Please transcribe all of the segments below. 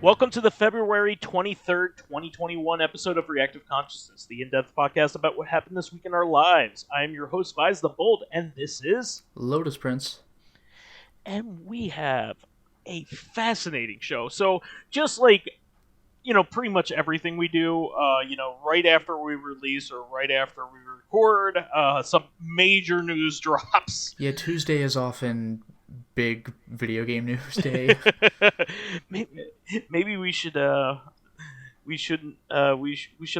Welcome to the February 23rd, 2021 episode of Reactive Consciousness, the in-depth podcast about what happened this week in our lives. I am your host, vysethebold, and this is... Lotus Prince. And we have a fascinating show. So, just like, pretty much everything we do, right after we release or right after we record, some major news drops. Yeah, Tuesday is often big video game news day. Maybe we should we should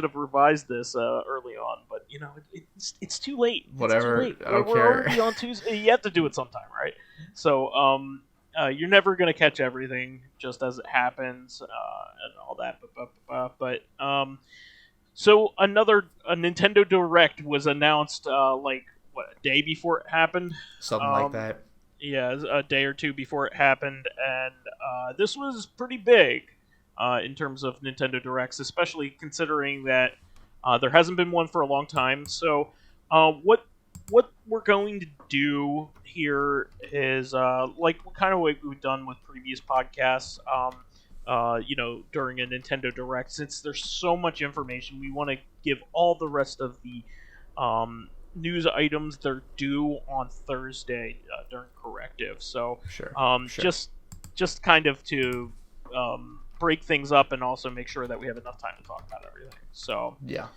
have revised this early on, but it's too late. Whatever. It's too late. I don't We're care. already on Tuesday. You have to do it sometime, right? So you're never gonna catch everything just as it happens and all that. But so a Nintendo Direct was announced a day before it happened. Something like that. Yeah, a day or two before it happened, and this was pretty big in terms of Nintendo Directs, especially considering that there hasn't been one for a long time. So, what we're going to do here is like kind of what we've done with previous podcasts. During a Nintendo Direct, since there's so much information, we want to give all the rest of the news items they're due on Thursday during Corrective. So Sure. just kind of to break things up and also make sure that we have enough time to talk about everything. So Yeah.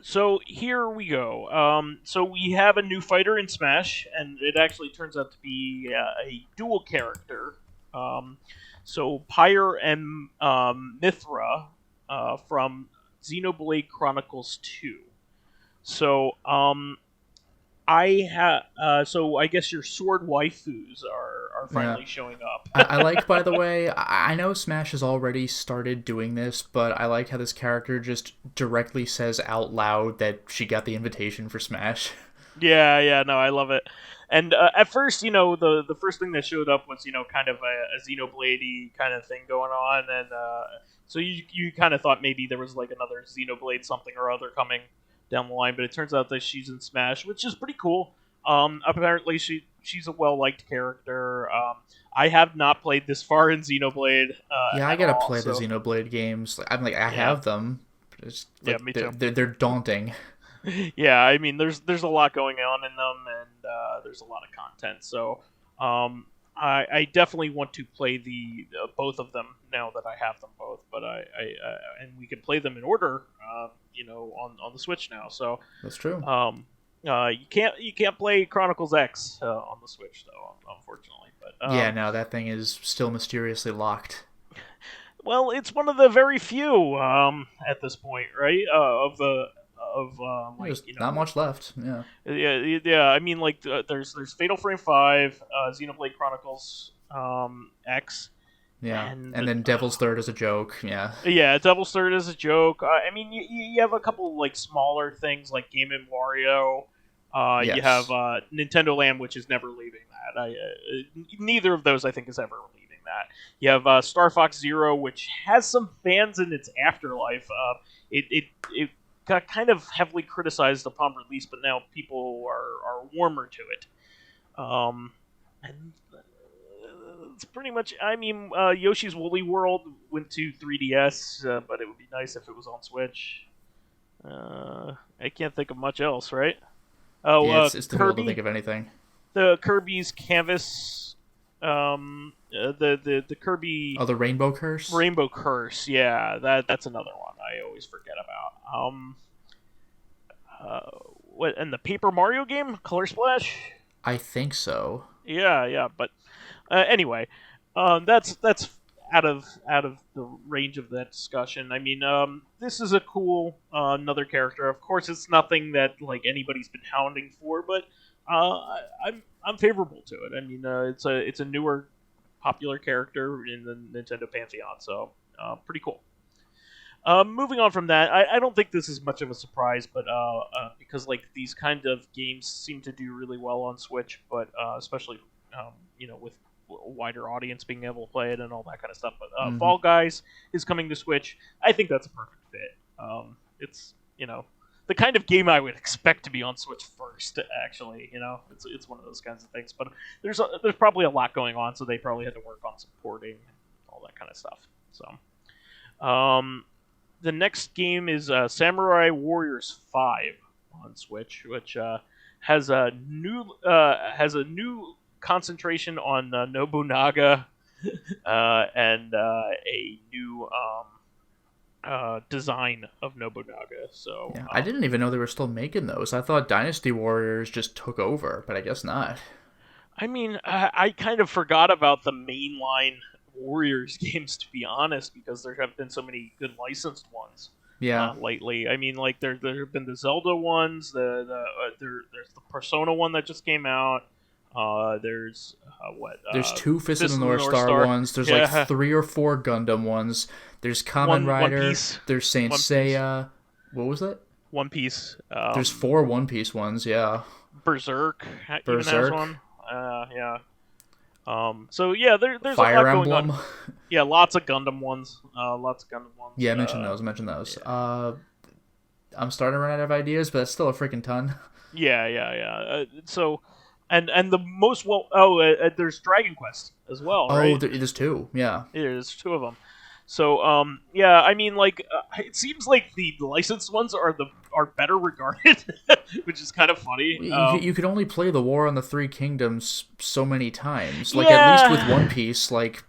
So here we go. So we have a new fighter in Smash, and it actually turns out to be a dual character. So Pyre and Mithra from Xenoblade Chronicles 2. So, I guess your sword waifus are finally showing up. I like, by the way, I know Smash has already started doing this, but I like how this character just directly says out loud that she got the invitation for Smash. Yeah, no, I love it. And at first, the first thing that showed up was, kind of a Xenoblade-y kind of thing going on, and so you kind of thought maybe there was like another Xenoblade something or other coming down the line, but it turns out that she's in Smash, which is pretty cool. Apparently she's a well-liked character. I have not played this far in Xenoblade. I gotta play the Xenoblade games. I have them. Me too. They're daunting. Yeah, I mean, there's a lot going on in them, and there's a lot of content. So I definitely want to play the both of them now that I have them both. But and we can play them in order, on the Switch now. So That's true. You can't play Chronicles X on the Switch though, unfortunately. But No, that thing is still mysteriously locked. Well, it's one of the very few at this point, right? There's not much left. Yeah. Yeah. I mean, there's Fatal Frame 5, Xenoblade Chronicles X. Yeah, and then Devil's Third is a joke. Yeah. Yeah, Devil's Third is a joke. I mean, you have a couple smaller things like Game & Wario. Yes. You have Nintendo Land, which is never leaving that. Neither of those, I think, is ever leaving that. You have Star Fox Zero, which has some fans in its afterlife. It got kind of heavily criticized upon release, but now people are warmer to it. And it's pretty much. I mean, Yoshi's Woolly World went to 3DS, but it would be nice if it was on Switch. I can't think of much else, right? Oh, yeah, it's difficult Kirby, to think of anything. The Kirby's Canvas, the Kirby. Oh, the Rainbow Curse. Rainbow Curse, yeah, that's another one I always forget about. What, and the Paper Mario game, Color Splash? I think so. Yeah, but anyway, that's out of the range of that discussion. I mean, this is a cool another character. Of course, it's nothing that anybody's been hounding for, but I'm favorable to it. I mean, it's a newer, popular character in the Nintendo pantheon, so pretty cool. Moving on from that, I don't think this is much of a surprise, but because these kind of games seem to do really well on Switch, but especially with a wider audience being able to play it and all that kind of stuff. But Fall Guys is coming to Switch. I think that's a perfect fit. It's the kind of game I would expect to be on Switch first. Actually, it's one of those kinds of things. But there's probably a lot going on, so they probably had to work on supporting all that kind of stuff. So, the next game is Samurai Warriors 5 on Switch, which has a new concentration on Nobunaga and a new design of Nobunaga. So Yeah, I didn't even know they were still making those. I thought Dynasty Warriors just took over, but I guess not. I mean, I kind of forgot about the mainline Warriors games, to be honest, because there have been so many good licensed ones. Yeah. Lately, I mean, like there have been the Zelda ones, there's the Persona one that just came out. There's There's two Fist of the North Star ones. There's like 3 or 4 Gundam ones. There's Kamen Rider. One Piece. There's Saint Seiya. What was that? One Piece. There's 4 One Piece ones. Yeah. Berserk even has one. Yeah. So yeah, there's Fire a lot Emblem. going on. Yeah, lots of Gundam ones. Yeah, mention those. Yeah. I'm starting to run out of ideas, but that's still a freaking ton. Yeah. So, and the most there's Dragon Quest as well, right? Oh, there's 2. Yeah. There's 2 of them. So, yeah, I mean, like, it seems like the licensed ones are better regarded, which is kind of funny. You could only play the War on the Three Kingdoms so many times. Like, at least with One Piece, like,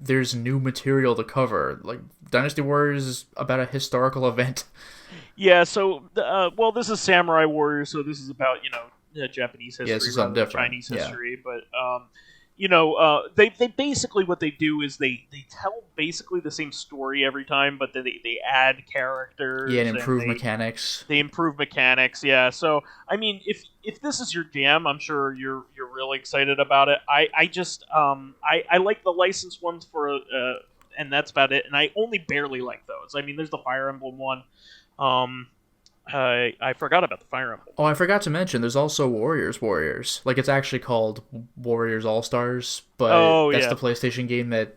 there's new material to cover. Like, Dynasty Warriors is about a historical event. Yeah, so, well, this is Samurai Warriors, so this is about, Japanese history, this is something different. Chinese history, but, they basically, what they do is they tell basically the same story every time, but then they add characters. Yeah, and improve mechanics. They improve mechanics, yeah. So, I mean, if this is your jam, I'm sure you're really excited about it. I just, I like the licensed ones for, and that's about it, and I only barely like those. I mean, there's the Fire Emblem one. I forgot about the Fire Emblem. Oh, I forgot to mention, there's also Warriors. Like, it's actually called Warriors All-Stars, but that's the PlayStation game that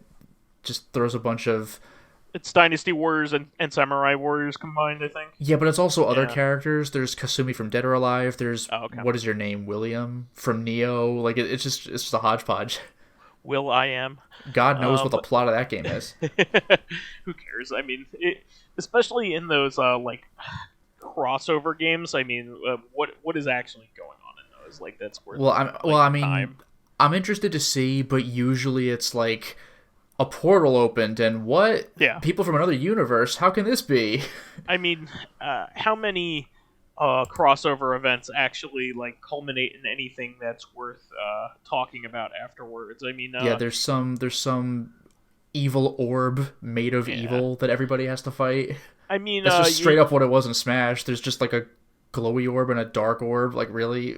just throws a bunch of... It's Dynasty Warriors and Samurai Warriors combined, I think. Yeah, but it's also other characters. There's Kasumi from Dead or Alive. There's, What is your name, William? From Neo. Like, it's just a hodgepodge. Will I Am. God knows what the plot of that game is. Who cares? I mean, especially in those, crossover games. I mean, what is actually going on in those? Like, that's worth. Time. I'm interested to see, but usually it's like a portal opened and what? Yeah. People from another universe. How can this be? I mean, how many crossover events actually like culminate in anything that's worth talking about afterwards? I mean, there's some evil orb made of evil that everybody has to fight. I mean, that's just straight up what it was in Smash. There's just like a glowy orb and a dark orb. Like, really?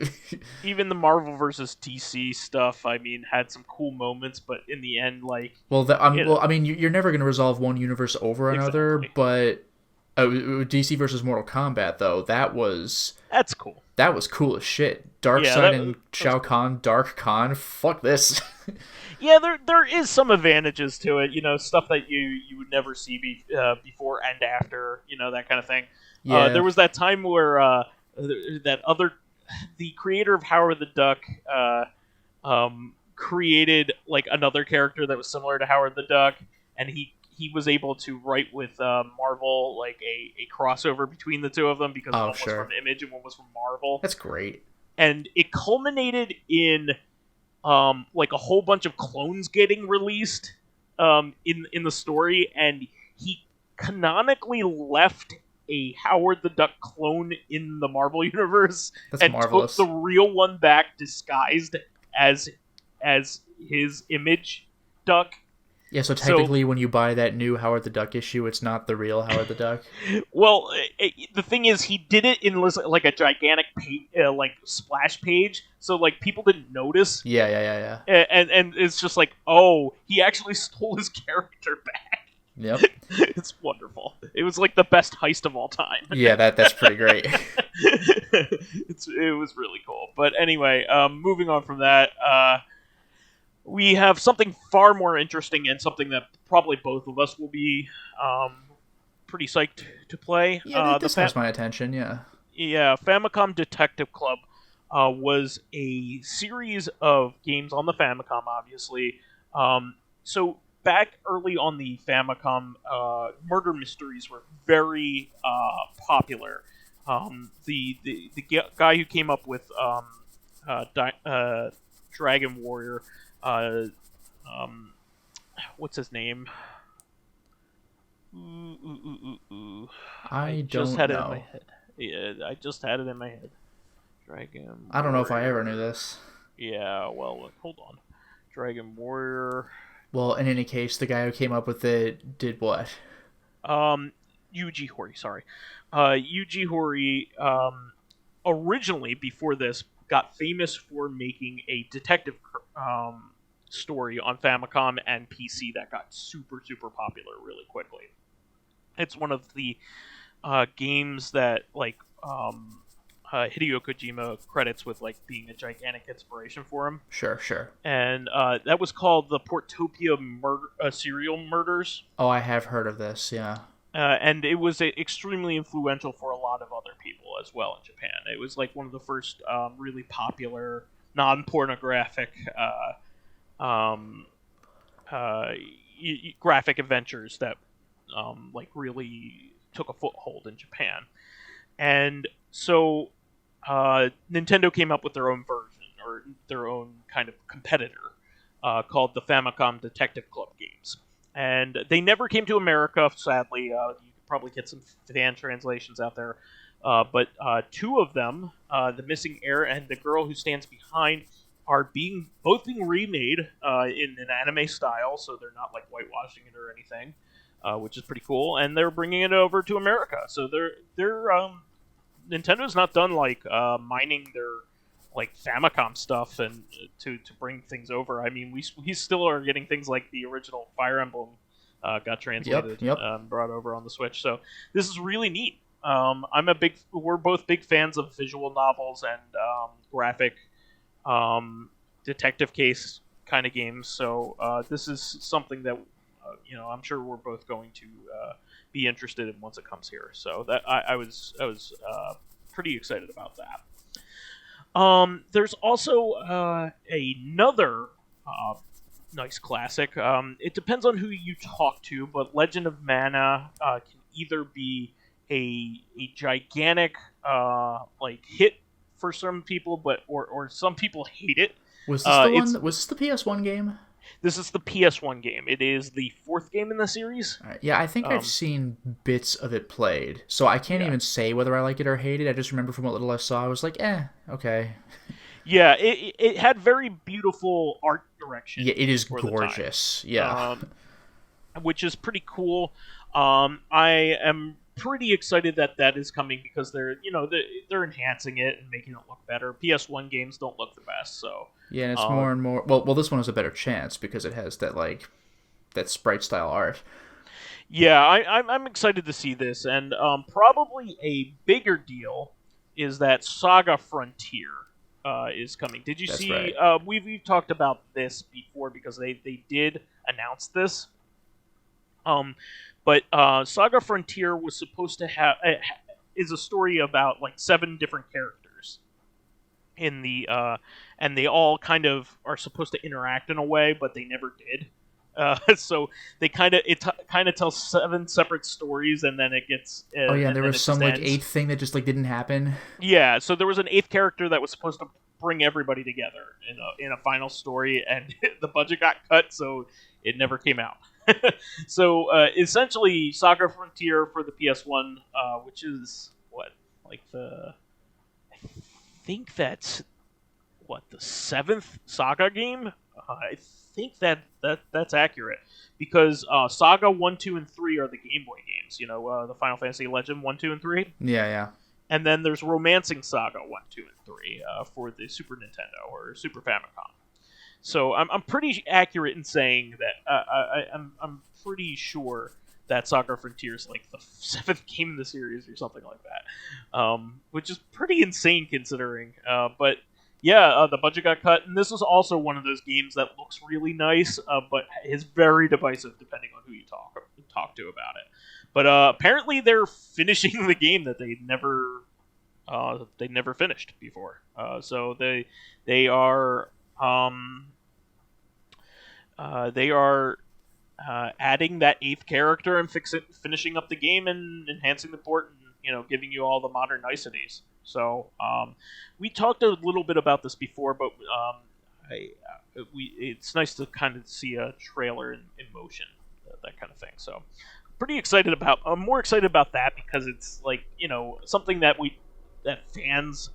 Even the Marvel versus DC stuff, I mean, had some cool moments, but in the end, like... I mean, you're never going to resolve one universe over another, but DC versus Mortal Kombat, though, that's cool. That was cool as shit. Darkseid and Shao Kahn, Dark Khan, fuck this. Yeah, there is some advantages to it, stuff that you would never see before and after, that kind of thing. Yeah. There was that time where the creator of Howard the Duck created like another character that was similar to Howard the Duck, and he was able to write with Marvel like a crossover between the two of them because one was from Image and one was from Marvel. That's great. And it culminated in like a whole bunch of clones getting released in the story, and he canonically left a Howard the Duck clone in the Marvel universe. That's and marvelous. Took the real one back disguised as his Image Duck. Yeah, so technically when you buy that new Howard the Duck issue, it's not the real Howard the Duck? Well, the thing is, he did it in like a gigantic like splash page, so like people didn't notice. Yeah. And it's just like, oh, he actually stole his character back. Yep. It's wonderful. It was like the best heist of all time. Yeah, that's pretty great. It was really cool. But anyway, moving on from that, we have something far more interesting and something that probably both of us will be pretty psyched to play. Yeah, this has my attention, yeah. Yeah, Famicom Detective Club was a series of games on the Famicom, obviously. So back early on the Famicom, murder mysteries were very popular. The guy who came up with Dragon Warrior, uh, what's his name? I just don't had it in my know. head. Yeah, I just had it in my head. Dragon I don't know if I ever knew Warrior. this. Yeah, well, hold on. Dragon Warrior. Well, in any case, the guy who came up with it did what? Yuji Horii, sorry. Yuji Horii, originally, before this, got famous for making a detective story on Famicom and PC that got super, super popular really quickly. It's one of the games that, like, Hideo Kojima credits with, like, being a gigantic inspiration for him. Sure, sure. And that was called the Portopia Serial Murders. Oh, I have heard of this, yeah. And it was extremely influential for a lot of other people as well in Japan. It was like one of the first really popular non-pornographic um, graphic adventures that like really took a foothold in Japan. And so Nintendo came up with their own version or their own kind of competitor called the Famicom Detective Club games. And they never came to America, sadly. You could probably get some fan translations out there. But two of them, The Missing Heir and The Girl Who Stands Behind, are both being remade in an anime style, so they're not like whitewashing it or anything, which is pretty cool. And they're bringing it over to America, so they're Nintendo's not done like mining their like Famicom stuff and to bring things over. I mean, we still are getting things like the original Fire Emblem got translated Yep. brought over on the Switch. So this is really neat. We're both big fans of visual novels and graphic detective case kind of games. So this is something that I'm sure we're both going to be interested in once it comes here. So that I was pretty excited about that. There's also another nice classic. It depends on who you talk to, but Legend of Mana can either be a gigantic like hit for some people, or some people hate it. Was this the one? Was this the PS1 game? This is the PS1 game. It is the fourth game in the series. Yeah, I think I've seen bits of it played, so I can't even say whether I like it or hate it. I just remember from what little I saw, I was like, okay. Yeah, it had very beautiful art direction. Yeah, it is gorgeous. Yeah. Which is pretty cool. I am pretty excited that is coming because they're enhancing it and making it look better. PS1 games don't look the best, so yeah, and it's more and more. Well, this one has a better chance because it has that sprite style art. Yeah, I'm excited to see this, and probably a bigger deal is that Saga Frontier is coming. Did you see? Right. We've talked about this before because they did announce this. But Saga Frontier was supposed to have is a story about like 7 different characters in the and they all kind of are supposed to interact in a way, but they never did. So they kind of tells 7 separate stories, and then it gets. Oh yeah, there was some like 8th thing that just like didn't happen. Yeah, so there was an 8th character that was supposed to bring everybody together in a final story, and the budget got cut, so it never came out. So essentially, Saga Frontier for the PS1, which is I think that's the 7th Saga game. I think that's accurate because Saga 1, 2, and 3 are the Game Boy games. The Final Fantasy Legend 1, 2, and 3. Yeah. And then there's Romancing Saga 1, 2, and 3 for the Super Nintendo or Super Famicom. So I'm pretty accurate in saying that I'm pretty sure that Saga Frontier is like the 7th game in the series or something like that, which is pretty insane considering. But yeah, the budget got cut, and this was also one of those games that looks really nice, but is very divisive depending on who you talk to about it. But apparently they're finishing the game that they never finished before. So they are adding that 8th character and finishing up the game and enhancing the port and giving you all the modern niceties. So we talked a little bit about this before, but it's nice to kind of see a trailer in motion, that kind of thing. So pretty excited about. I'm more excited about that because it's like something that fans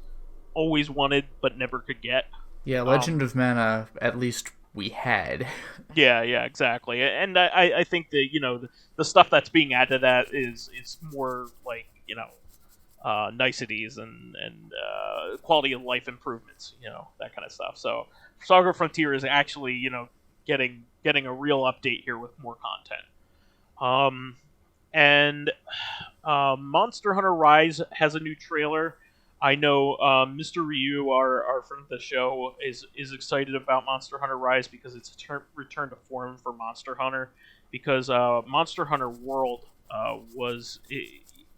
always wanted but never could get. Yeah, Legend of Mana, at least we had. Yeah, exactly. And I think that the stuff that's being added to that is more like niceties and quality of life improvements, that kind of stuff. So Saga Frontier is actually getting a real update here with more content. And Monster Hunter Rise has a new trailer. I know Mr. Ryu, our friend of the show, is excited about Monster Hunter Rise because it's a return to form for Monster Hunter. Because Monster Hunter World was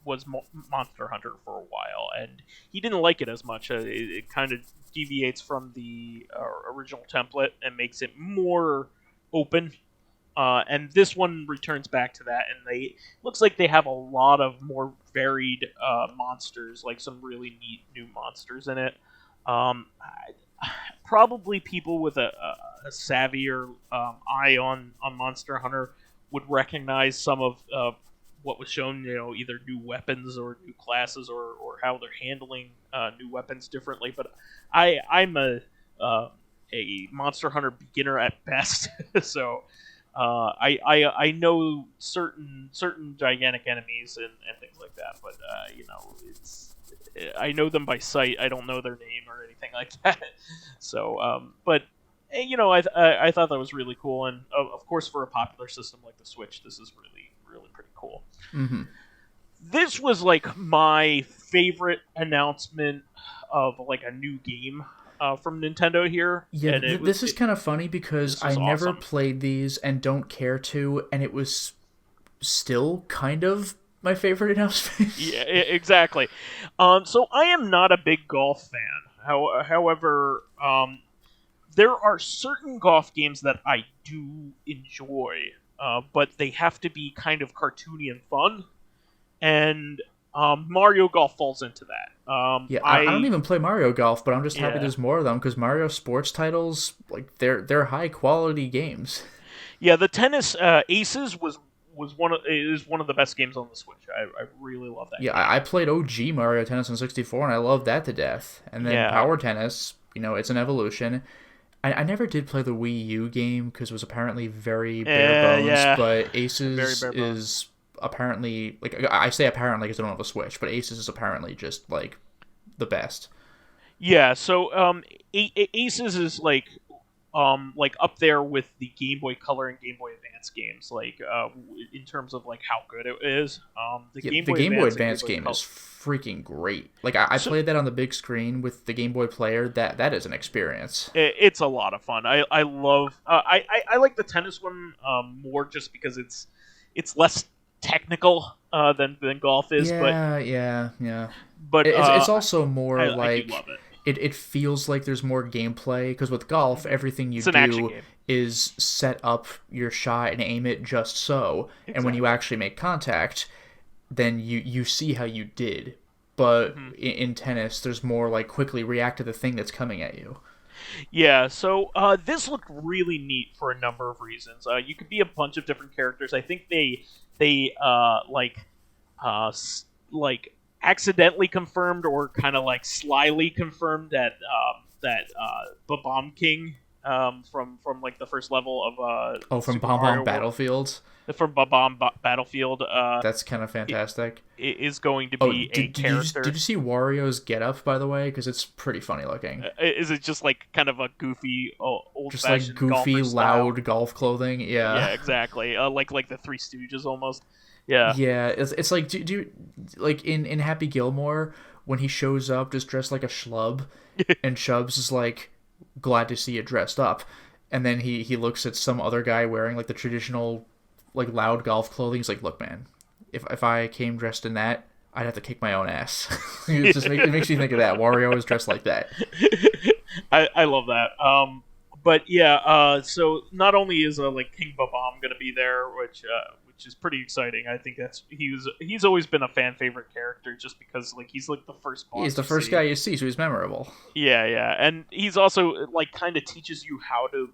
Monster Hunter for a while, and he didn't like it as much. It kind of deviates from the original template and makes it more open. And this one returns back to that, and looks like they have a lot of more varied monsters, like some really neat new monsters in it. Probably people with a savvier eye on Monster Hunter would recognize some of what was shown, either new weapons or new classes or how they're handling new weapons differently. But I'm a Monster Hunter beginner at best, so. I know certain gigantic enemies and things like that, but I know them by sight. I don't know their name or anything like that. So, but I thought that was really cool, and of course for a popular system like the Switch, this is really pretty cool. Mm-hmm. This was like my favorite announcement of like a new game. From Nintendo here. Yeah, this is kind of funny because I never played these and don't care to, and it was still kind of my favorite announcement. Yeah, exactly. So I am not a big golf fan. However, there are certain golf games that I do enjoy, but they have to be kind of cartoony and fun, and Mario Golf falls into that. I don't even play Mario Golf, but I'm just happy there's more of them because Mario sports titles, like they're high quality games. Yeah, the Tennis Aces is one of the best games on the Switch. I really love that. Yeah, game. I played OG Mario Tennis on 64, and I loved that to death. And then Power Tennis, it's an evolution. I never did play the Wii U game because it was apparently very bare bones, but Aces is apparently, like, I say apparently because I don't have a Switch, but Aces is apparently just like the best. Yeah, so Aces is like up there with the Game Boy Color and Game Boy Advance games, like in terms of like how good it is. The Game Boy Advance game is freaking great. Like I played that on the big screen with the Game Boy player. That is an experience. It's a lot of fun. I love. I like the tennis one more just because it's less technical than golf is. Yeah. But it's also more like I do love it. It feels like there's more gameplay because with golf, everything you do is set up your shot and aim it just so. Exactly. And when you actually make contact, then you see how you did. But in tennis, there's more like quickly react to the thing that's coming at you. Yeah, so this looked really neat for a number of reasons. You could be a bunch of different characters. I think they accidentally confirmed or kind of like slyly confirmed that Bomb King from like the first level of from Bomb Battlefield. From Bomb Battlefield. That's kind of fantastic. It is going to be a character. Did you see Wario's getup, by the way? Because it's pretty funny looking. Is it just like kind of a goofy, old-fashioned, just like goofy, loud golf clothing? Yeah, exactly. Like the Three Stooges almost. Yeah. Yeah, it's like do you, like in Happy Gilmore when he shows up just dressed like a schlub, and Chubbs is like glad to see you dressed up, and then he looks at some other guy wearing like the traditional like loud golf clothing. He's like, look, man, if I came dressed in that, I'd have to kick my own ass. It makes you think of that. Wario is dressed like that. I love that. But yeah, so not only is like King Babam gonna be there, which is pretty exciting. I think he's always been a fan favorite character just because like he's like the first boss. He's the first guy you see, so he's memorable. Yeah, yeah, and he's also like kind of teaches you how to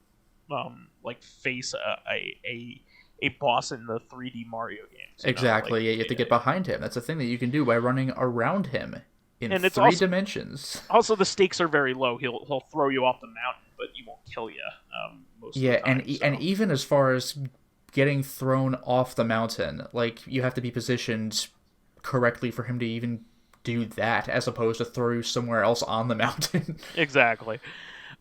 like face a boss in the 3D Mario games. Exactly. Yeah, you have to get behind him. That's a thing that you can do by running around him in and it's three dimensions. Also, the stakes are very low. He'll throw you off the mountain, but he won't kill you. Most of the time, and even as far as getting thrown off the mountain, like you have to be positioned correctly for him to even do that, as opposed to throw you somewhere else on the mountain. Exactly.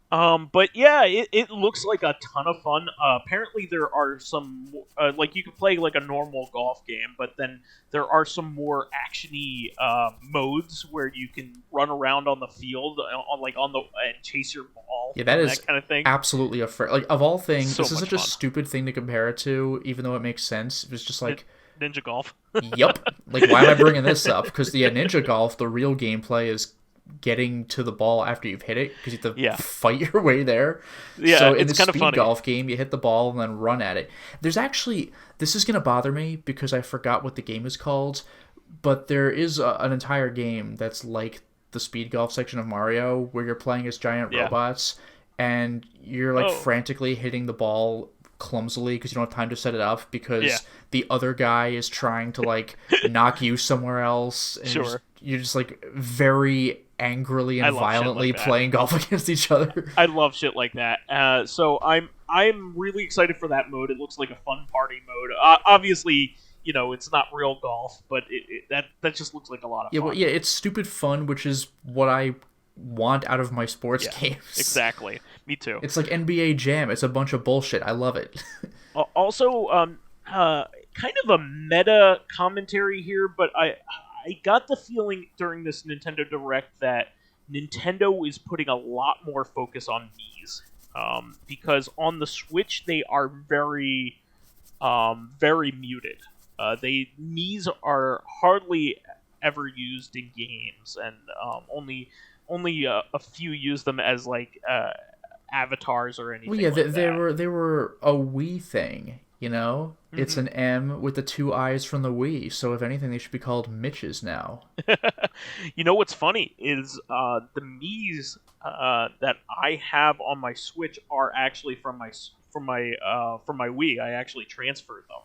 But yeah, it looks like a ton of fun. Apparently, there are some like you can play like a normal golf game, but then there are some more actiony modes where you can run around on the field, and chase your ball. Yeah, that is that kind of thing. Absolutely like of all things. So this is such fun. a stupid thing to compare it to, even though it makes sense. It was just like Ninja Golf. Yep. Like, why am I bringing this up? Because Ninja Golf, the real gameplay is getting to the ball after you've hit it, because you have to fight your way there. Yeah, so in it's the kind of speed funny. golf game, you hit the ball and then run at it. There's actually, this is going to bother me because I forgot what the game is called, but there is an entire game that's like the speed golf section of Mario, where you're playing as giant robots, and you're like frantically hitting the ball clumsily because you don't have time to set it up, because the other guy is trying to like knock you somewhere else, and you're just like very angrily and violently playing golf against each other. I love shit like that. So I'm really excited for that mode. It looks like a fun party mode. Obviously, it's not real golf, but that just looks like a lot of fun. Well, it's stupid fun, which is what I want out of my sports games. Exactly. Me too. It's like NBA Jam. It's a bunch of bullshit. I love it. Also, kind of a meta commentary here, but I got the feeling during this Nintendo Direct that Nintendo is putting a lot more focus on Mii's. Because on the Switch, they are very, very muted. Mii's are hardly ever used in games, and only a few use them as like avatars or anything. Well, yeah, like that. they were a Wii thing. Mm-hmm. It's an M with the two eyes from the Wii, so if anything, they should be called Mitches now. What's funny is the Mii's that I have on my Switch are actually from my Wii. I actually transferred them.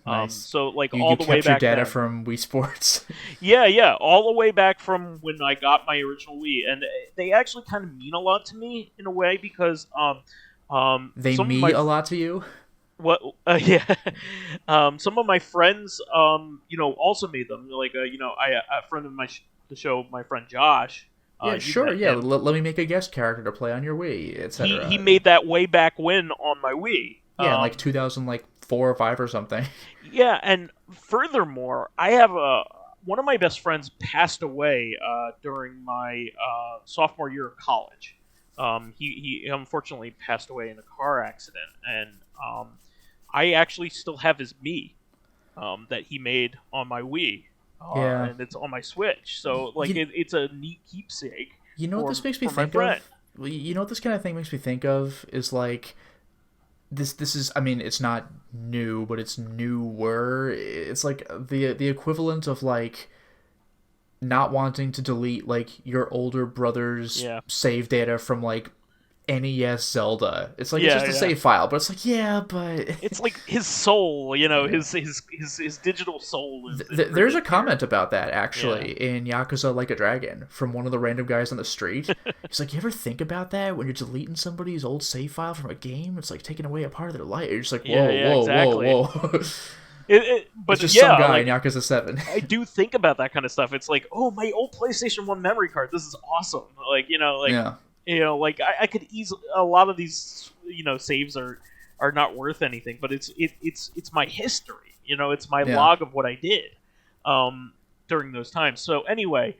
Nice. So like you the way back. You kept your data then. from Wii Sports. Yeah, all the way back from when I got my original Wii, and they actually kind of mean a lot to me in a way, because they mean a lot to you. What? Some of my friends, also made them. Like, a friend of the show, my friend Josh. Sure. Yeah, let me make a guest character to play on your Wii, etc. He made that way back when on my Wii. Yeah, in like 2004 or 5 or something. Yeah, and furthermore, I have one of my best friends passed away during my sophomore year of college. He unfortunately passed away in a car accident, and I actually still have his Mii that he made on my Wii. And it's on my Switch. So like it's a neat keepsake. You know what this makes me think of? Well, you know what this kind of thing makes me think of is like this is, I mean, it's not new, but it's newer. It's like the equivalent of like not wanting to delete like your older brother's save data from like NES Zelda. It's like it's just a save file, but it's like but it's like his soul, his digital soul is there's a comment about that actually in Yakuza Like a Dragon from one of the random guys on the street. He's like, you ever think about that when you're deleting somebody's old save file from a game? It's like taking away a part of their life. You're just like, whoa. But it's just some guy in Yakuza 7. I do think about that kind of stuff. It's like, oh, my old PlayStation 1 memory card. This is awesome. I could easily, a lot of these, saves are not worth anything, but it's my history. It's my log of what I did during those times. So anyway,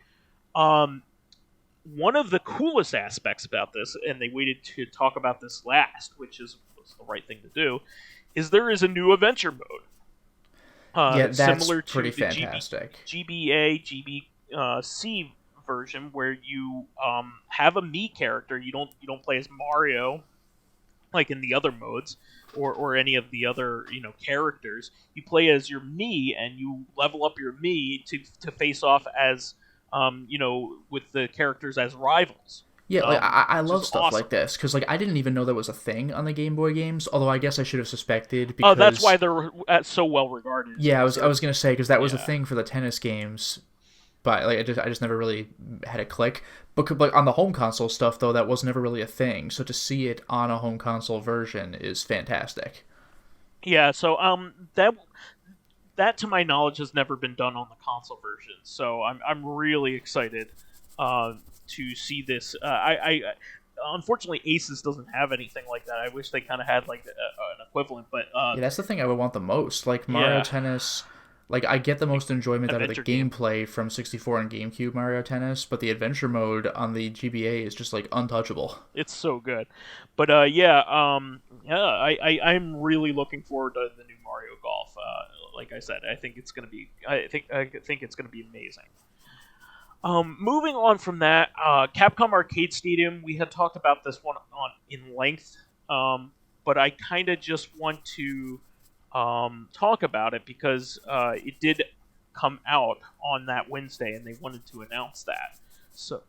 one of the coolest aspects about this, and they waited to talk about this last, which was the right thing to do, is there is a new adventure mode. That's similar to pretty the fantastic. GBC version, where you have a Mii character. You don't play as Mario like in the other modes or any of the other characters. You play as your Mii, and you level up your Mii to face off as with the characters as rivals. Yeah, like I Which love is stuff awesome. like this because like I didn't even know that was a thing on the Game Boy games. Although I guess I should have suspected Oh, that's why because they're so well regarded. Is yeah, because I they're was gonna say because that was a yeah. thing for the tennis games, but like I just never really had it click. But on the home console stuff though, that was never really a thing. So to see it on a home console version is fantastic. Yeah, so that to my knowledge has never been done on the console version. So I'm really excited uh, to see this. I unfortunately Aces doesn't have anything like that. I wish they kind of had like an equivalent, but Yeah, that's the thing I would want the most. Like Mario yeah, Tennis, like I get the most enjoyment out of the adventure game. gameplay from 64 and GameCube Mario Tennis, but the adventure mode on the GBA is just like untouchable. It's so good, but yeah, I'm really looking forward to the new Mario Golf. Like I said, I think it's gonna be. I think it's gonna be amazing. Moving on from that, Capcom Arcade Stadium. We had talked about this one on in length, but I kind of just want to talk about it because it did come out on that Wednesday, and they wanted to announce that. So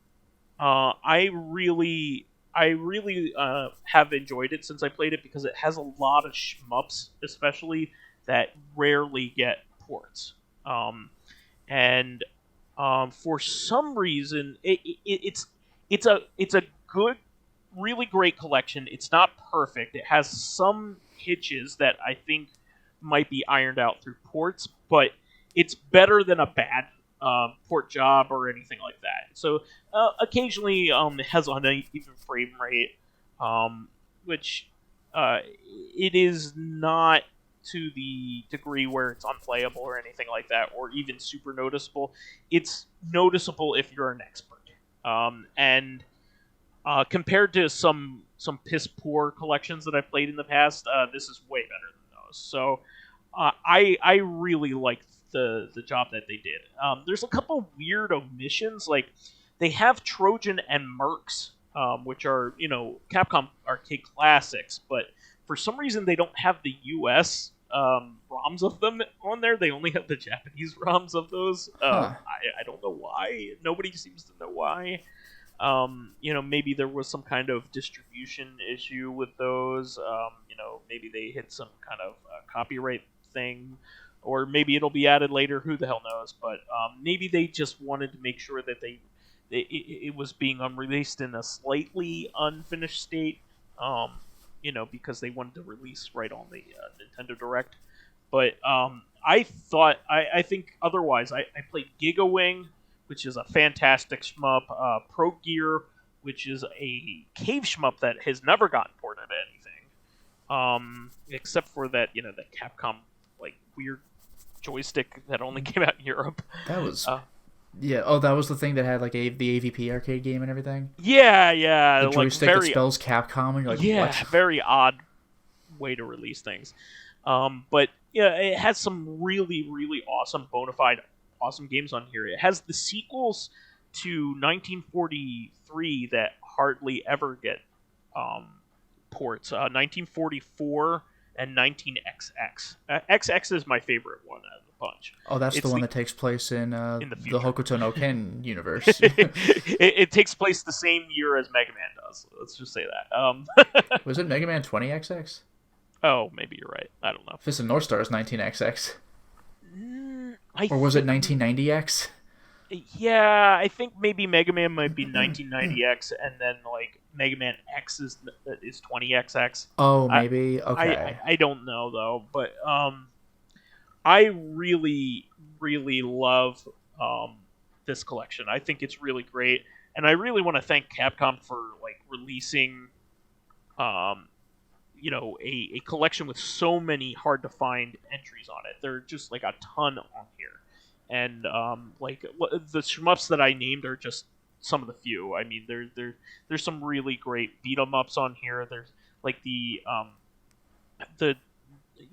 I really have enjoyed it since I played it because it has a lot of shmups, especially that rarely get ports. And For some reason, it's a good, really great collection. It's not perfect. It has some hitches that I think might be ironed out through ports, but it's better than a bad port job or anything like that. So occasionally it has an uneven frame rate, which it is not to the degree where it's unplayable or anything like that, or even super noticeable. It's noticeable if you're an expert. And Compared to some piss poor collections that I've played in the past, this is way better than those. So I really like the job that they did. There's a couple weird omissions, like they have Trojan and Mercs, which are Capcom arcade classics, but for some reason they don't have the U.S. ROMs of them on there. They only have the Japanese ROMs of those. Huh. I don't know why. Nobody seems to know why. Maybe there was some kind of distribution issue with those. Maybe they hit some kind of copyright thing, or maybe it'll be added later. Who the hell knows? But maybe they just wanted to make sure that it was being unreleased in a slightly unfinished state. Because they wanted to release right on the Nintendo Direct. But I think otherwise. I played Giga Wing, which is a fantastic shmup. Pro Gear, which is a cave shmup that has never gotten ported to anything, except for that the Capcom like weird joystick that only came out in Europe. That was Uh, yeah. Oh, that was the thing that had like the AVP arcade game and everything. yeah, The like joystick that very spells Capcom, and you're like, yeah, what? very odd way to release things. But yeah, it has some really, really awesome, bona fide, awesome games on here. It has the sequels to 1943 that hardly ever get ports. 1944 and 19XX. XX is my favorite one out of the bunch. Oh, that's the It's one that takes place in the the future. Hokuto no Ken universe. It takes place the same year as Mega Man does. Let's just say that. Was it Mega Man 20XX? Oh, maybe you're right. I don't know. Fist of North Star is 19XX. I Or was it think 1990X? Yeah, I think maybe Mega Man might be 1990X, and then like Mega Man X is 20XX. Oh, I maybe. Okay. I don't know though, but I really really love this collection. I think it's really great, and I really want to thank Capcom for like releasing um a collection with so many hard to find entries on it. There are just like a ton on here, and the shmups that I named are just some of the few. I mean, there's some really great beat 'em ups on here. There's like the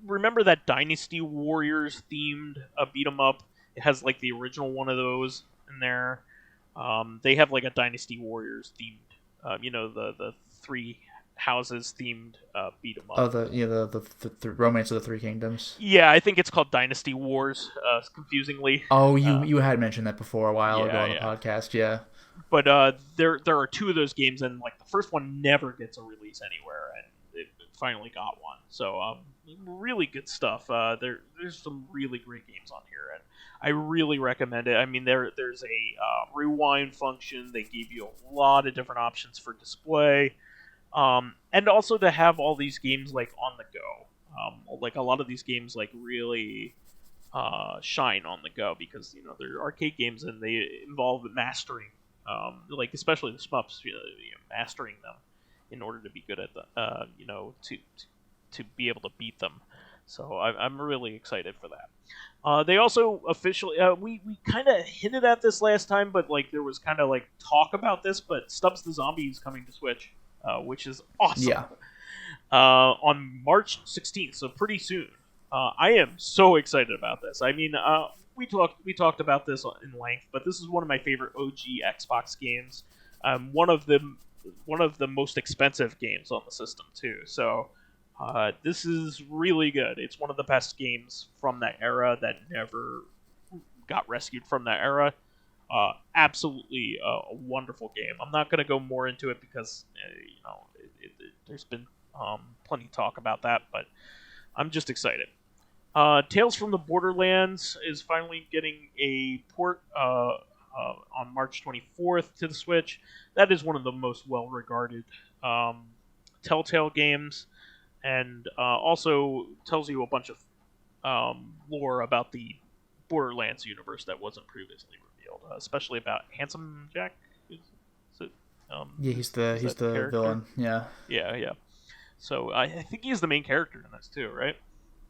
remember that Dynasty Warriors themed beat 'em up. It has like the original one of those in there. They have like a Dynasty Warriors themed, the three houses themed beat 'em up. Oh, the Romance of the Three Kingdoms. Yeah, I think it's called Dynasty Wars. Confusingly. Oh, you had mentioned that before a while ago on the Yeah. podcast. Yeah. But there are two of those games, and like the first one never gets a release anywhere, and it finally got one. So really good stuff. There's some really great games on here, and I really recommend it. I mean, there's a rewind function. They give you a lot of different options for display, and also to have all these games like on the go. Like a lot of these games like really shine on the go because they're arcade games and they involve mastering. Like especially the shmups, mastering them in order to be good at the, to be able to beat them. So I'm really excited for that. They also officially, we kind of hinted at this last time, but like there was kind of like talk about this, but Stubbs the Zombie is coming to Switch, which is awesome. Yeah. On March 16th, so pretty soon. I am so excited about this. I mean, we talked about this in length, but this is one of my favorite OG Xbox games. One of the most expensive games on the system too. So this is really good. It's one of the best games from that era that never got rescued from that era. Absolutely a wonderful game. I'm not going to go more into it because there's been plenty of talk about that, but I'm just excited. Tales from the Borderlands is finally getting a port on March 24th to the Switch. That is one of the most well-regarded Telltale games, and also tells you a bunch of lore about the Borderlands universe that wasn't previously revealed, especially about Handsome Jack. Is it, Yeah, he's the villain. Yeah. Yeah. So I think he's the main character in this too, right?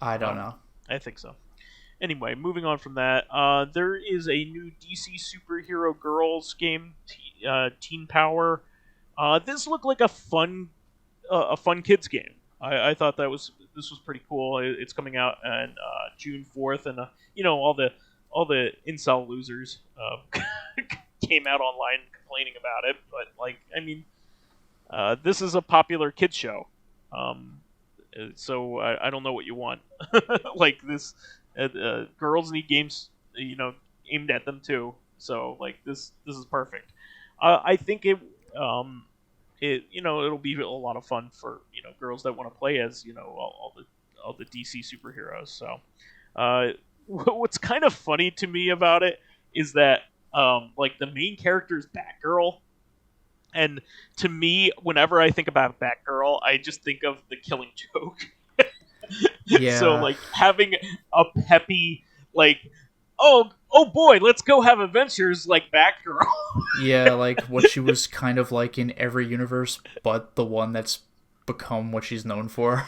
I don't know. I think so. Anyway, moving on from that, there is a new DC superhero girls game, Teen Power. This looked like a fun kids game. I thought this was pretty cool. It's coming out on June 4th, and all the incel losers came out online complaining about it. But this is a popular kids show. So I don't know what you want. Like this, girls need games, aimed at them too. So like this is perfect. I think it'll be a lot of fun for girls that want to play as all the DC superheroes. So what's kind of funny to me about it is that like the main character is Batgirl. And to me, whenever I think about Batgirl, I just think of The Killing Joke. Yeah. So, like, having a peppy, like, oh boy, let's go have adventures like Batgirl. Yeah, like what she was kind of like in every universe, but the one that's become what she's known for.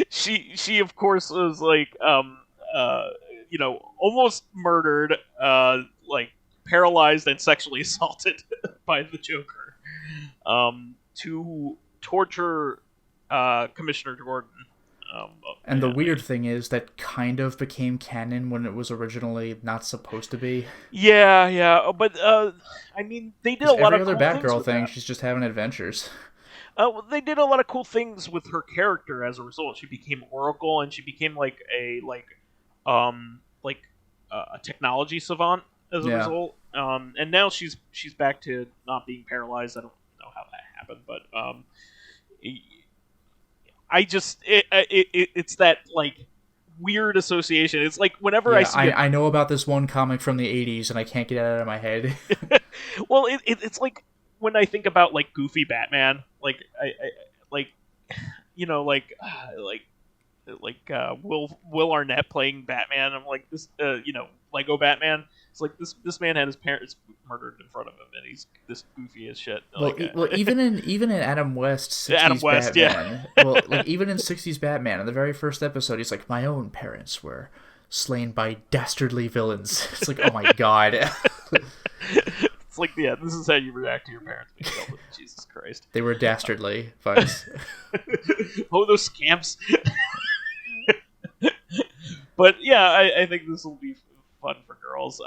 She of course was like, almost murdered, like paralyzed and sexually assaulted by the Joker. To torture Commissioner Gordon. And the weird thing is that kind of became canon when it was originally not supposed to be. Yeah, but I mean, they did a lot of every cool other Batgirl thing. that. She's just having adventures. They did a lot of cool things with her character as a result. She became Oracle, and she became like a technology savant as a result. And now she's back to not being paralyzed. I don't know how that happened, but it's that like weird association. It's like whenever I see I know about this one comic from the 80s and I can't get it out of my head. Well, it's like when I think about like Goofy Batman, like Will Arnett playing Batman. I'm like this, Lego Batman. It's like this man had his parents murdered in front of him, and he's this goofy as shit. Well, even in Adam West's 60s Batman, well, like even in 60s Batman, in the very first episode, he's like, my own parents were slain by dastardly villains. It's like, oh my god. It's like, yeah, this is how you react to your parents being killed. Jesus Christ. They were dastardly, folks. Oh, those scamps. But yeah, I think this will be fun for girls.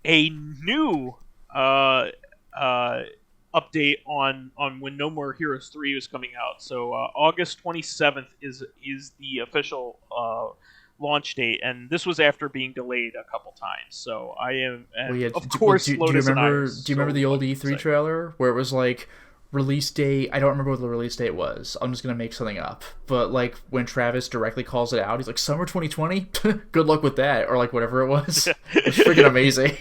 A new update on when No More Heroes 3 was coming out. So August 27th is the official launch date, and this was after being delayed a couple times. So I am, and Well, yeah. of course, Do you Lotus and I remember? are Do you remember so the old fucking E3 excited. trailer where it was like release date? I don't remember what the release date was. I'm just gonna make something up. But like when Travis directly calls it out, he's like summer 2020. Good luck with that, or like whatever it was. It was freaking amazing.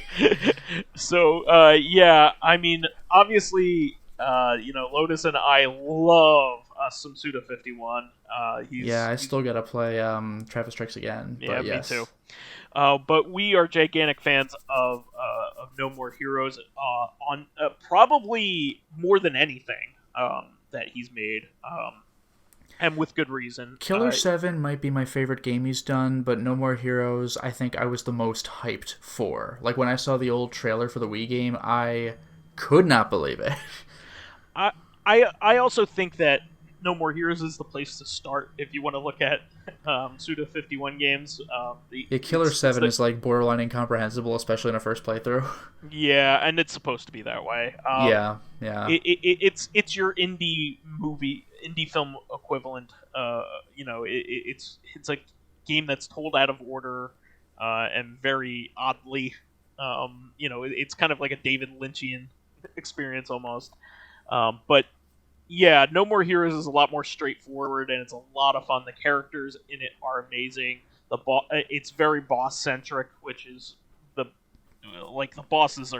So yeah, I mean, obviously, Lotus and I love some Suda51. Yeah, I still gotta play Travis Strikes Again. Yeah, But yes. me too. But we are gigantic fans of No More Heroes on probably more than anything that he's made, and with good reason. Killer 7 might be my favorite game he's done, but No More Heroes, I think I was the most hyped for. Like, when I saw the old trailer for the Wii game, I could not believe it. I also think that No More Heroes is the place to start if you want to look at Suda51 games. Killer 7 is, like, borderline incomprehensible, especially in a first playthrough. Yeah, and it's supposed to be that way. Yeah. It's your indie film equivalent. It's a game that's told out of order and very oddly. It's kind of like a David Lynchian experience almost. But yeah, No More Heroes is a lot more straightforward and it's a lot of fun. The characters in it are amazing. It's very boss centric, which is the bosses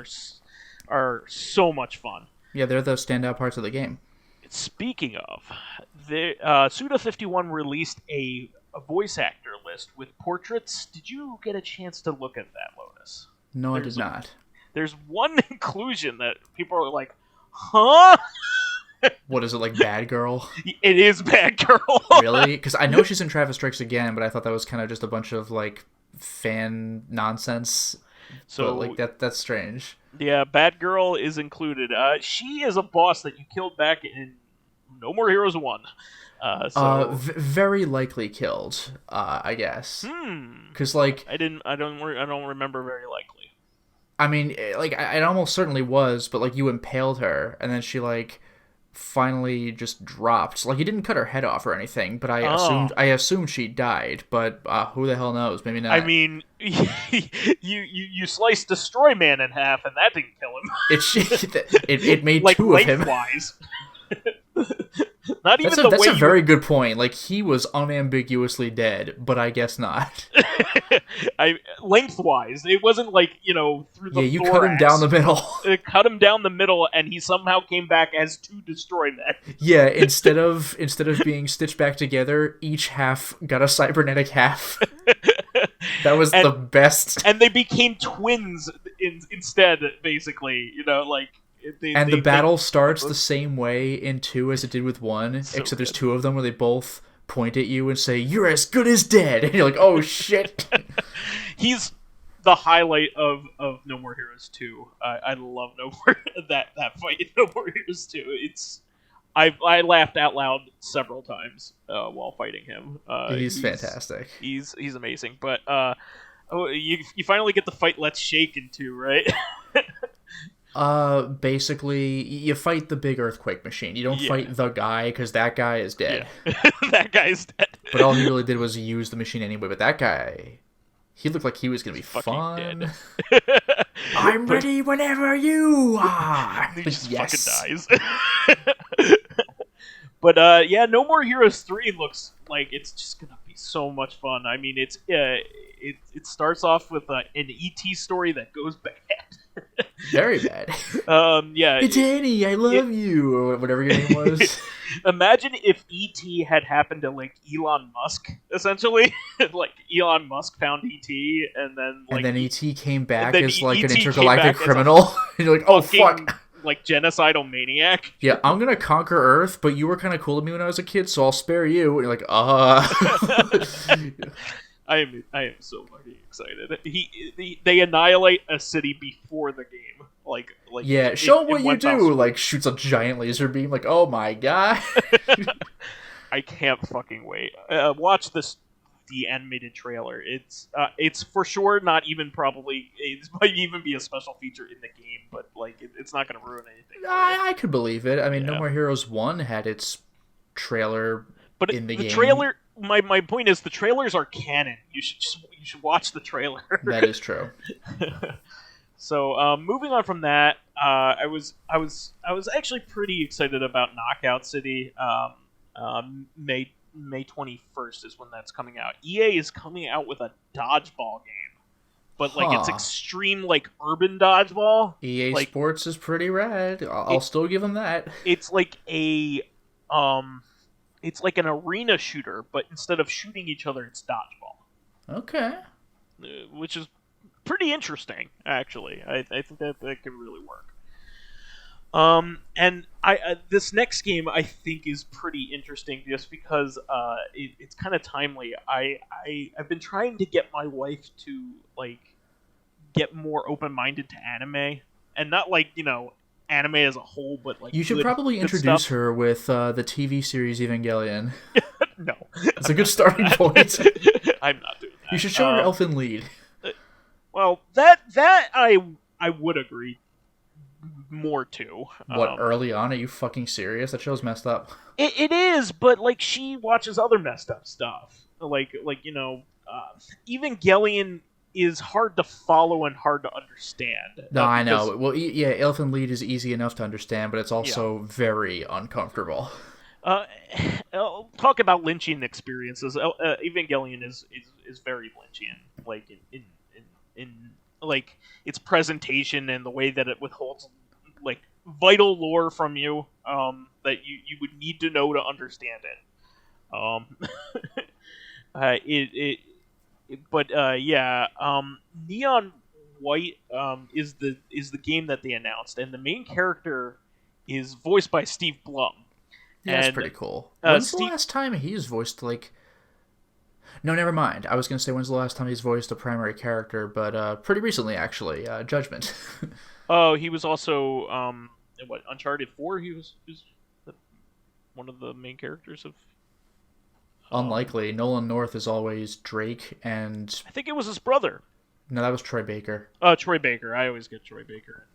are so much fun. Yeah, they're the standout parts of the game. Speaking of, Suda51 released a voice actor list with portraits. Did you get a chance to look at that, Lotus? No, I did not. There's one inclusion that people are like, huh? What is it, like Batgirl? It is Batgirl. Really? Because I know she's in Travis Strikes Again, but I thought that was kind of just a bunch of, like, fan nonsense. So, but, like, that's strange. Yeah, Batgirl is included. She is a boss that you killed back in No More Heroes 1. Very likely killed, I guess. Because, like... I don't remember very likely. I mean, like, it almost certainly was, but, like, you impaled her, and then she, like... finally just dropped. Like, you didn't cut her head off or anything, but I assumed she died, but who the hell knows? Maybe not. I mean, you sliced Destroy Man in half, and that didn't kill him. It made like two of him. Lengthwise. Not even the way. That's a very good point. Like, he was unambiguously dead, but I guess not. Lengthwise, it wasn't like through the. Yeah, you thorax. cut him down the middle. Cut him down the middle, and he somehow came back as two Destroy Men. Yeah, instead of being stitched back together, each half got a cybernetic half. That was the best. And they became twins instead, basically. The battle starts the same way in 2 as it did with 1, except there's 2 of them where they both point at you and say, "You're as good as dead," and you're like, "Oh shit." He's the highlight of No More Heroes 2. I love that fight in No More Heroes 2. I laughed out loud several times while fighting him. He's fantastic. He's amazing. But you finally get the fight Let's Shake in 2, right? Basically, you fight the big earthquake machine. You don't fight the guy, because that guy is dead. Yeah. That guy's dead. But all he really did was use the machine anyway. But that guy, he looked like he was going to be fun. Dead. I'm ready whenever you are. He just fucking dies. But No More Heroes 3 looks like it's just going to be so much fun. I mean, it starts off with an E.T. story that goes bad. Very bad. Hey, Danny, I love you, or whatever your name was. Imagine if E.T. had happened to, like, Elon Musk, essentially. Like, Elon Musk found E.T., and then E.T. came back as, like, an E.T. intergalactic criminal. And you're like, oh, fuck. Like, genocidal maniac. Yeah, I'm gonna conquer Earth, but you were kind of cool to me when I was a kid, so I'll spare you. And you're like, I am so fucking excited. They annihilate a city before the game. Like yeah, show what you do. Like, shoots a giant laser beam. Like, oh my god. I can't fucking wait. Watch this the animated trailer. It's for sure not even probably. It might even be a special feature in the game, but like it's not going to ruin anything. I could believe it. I mean, No Yeah. More Heroes 1 had its trailer But in the game. trailer. My point is the trailers are canon. You should watch the trailer. That is true. So moving on from that, I was actually pretty excited about Knockout City. May 21st is when that's coming out. EA is coming out with a dodgeball game, but like it's extreme like urban dodgeball. EA like, Sports is pretty rad. I'll still give them that. It's like it's like an arena shooter, but instead of shooting each other, it's dodgeball. Okay. Which is pretty interesting, actually. I think that can really work. And this next game I think is pretty interesting just because it's kind of timely. I've been trying to get my wife to like get more open-minded to anime, and not like anime as a whole, but like you should probably introduce her with the TV series Evangelion. No, it's a good starting point. I'm not doing that. You should show her Elfen Lied. Well, that I would agree more to. What, early on? Are you fucking serious? That show's messed up. It is, but like she watches other messed up stuff. Like Evangelion is hard to follow and hard to understand. No, I know. Well, yeah, Elfen Lied is easy enough to understand, but it's also very uncomfortable. Talk about Lynchian experiences. Evangelion is very Lynchian, like in like its presentation and the way that it withholds like vital lore from you that you would need to know to understand it. Neon White is the game that they announced, and the main character is voiced by Steve Blum. Yeah, that's pretty cool. When's the last time he's voiced, like... No, never mind. I was going to say when's the last time he's voiced a primary character, but pretty recently, actually. Judgment. Oh, he was also, in what, Uncharted 4? He was one of the main characters of... Unlikely. Nolan North is always Drake, and... I think it was his brother. No, that was Troy Baker. Troy Baker. I always get Troy Baker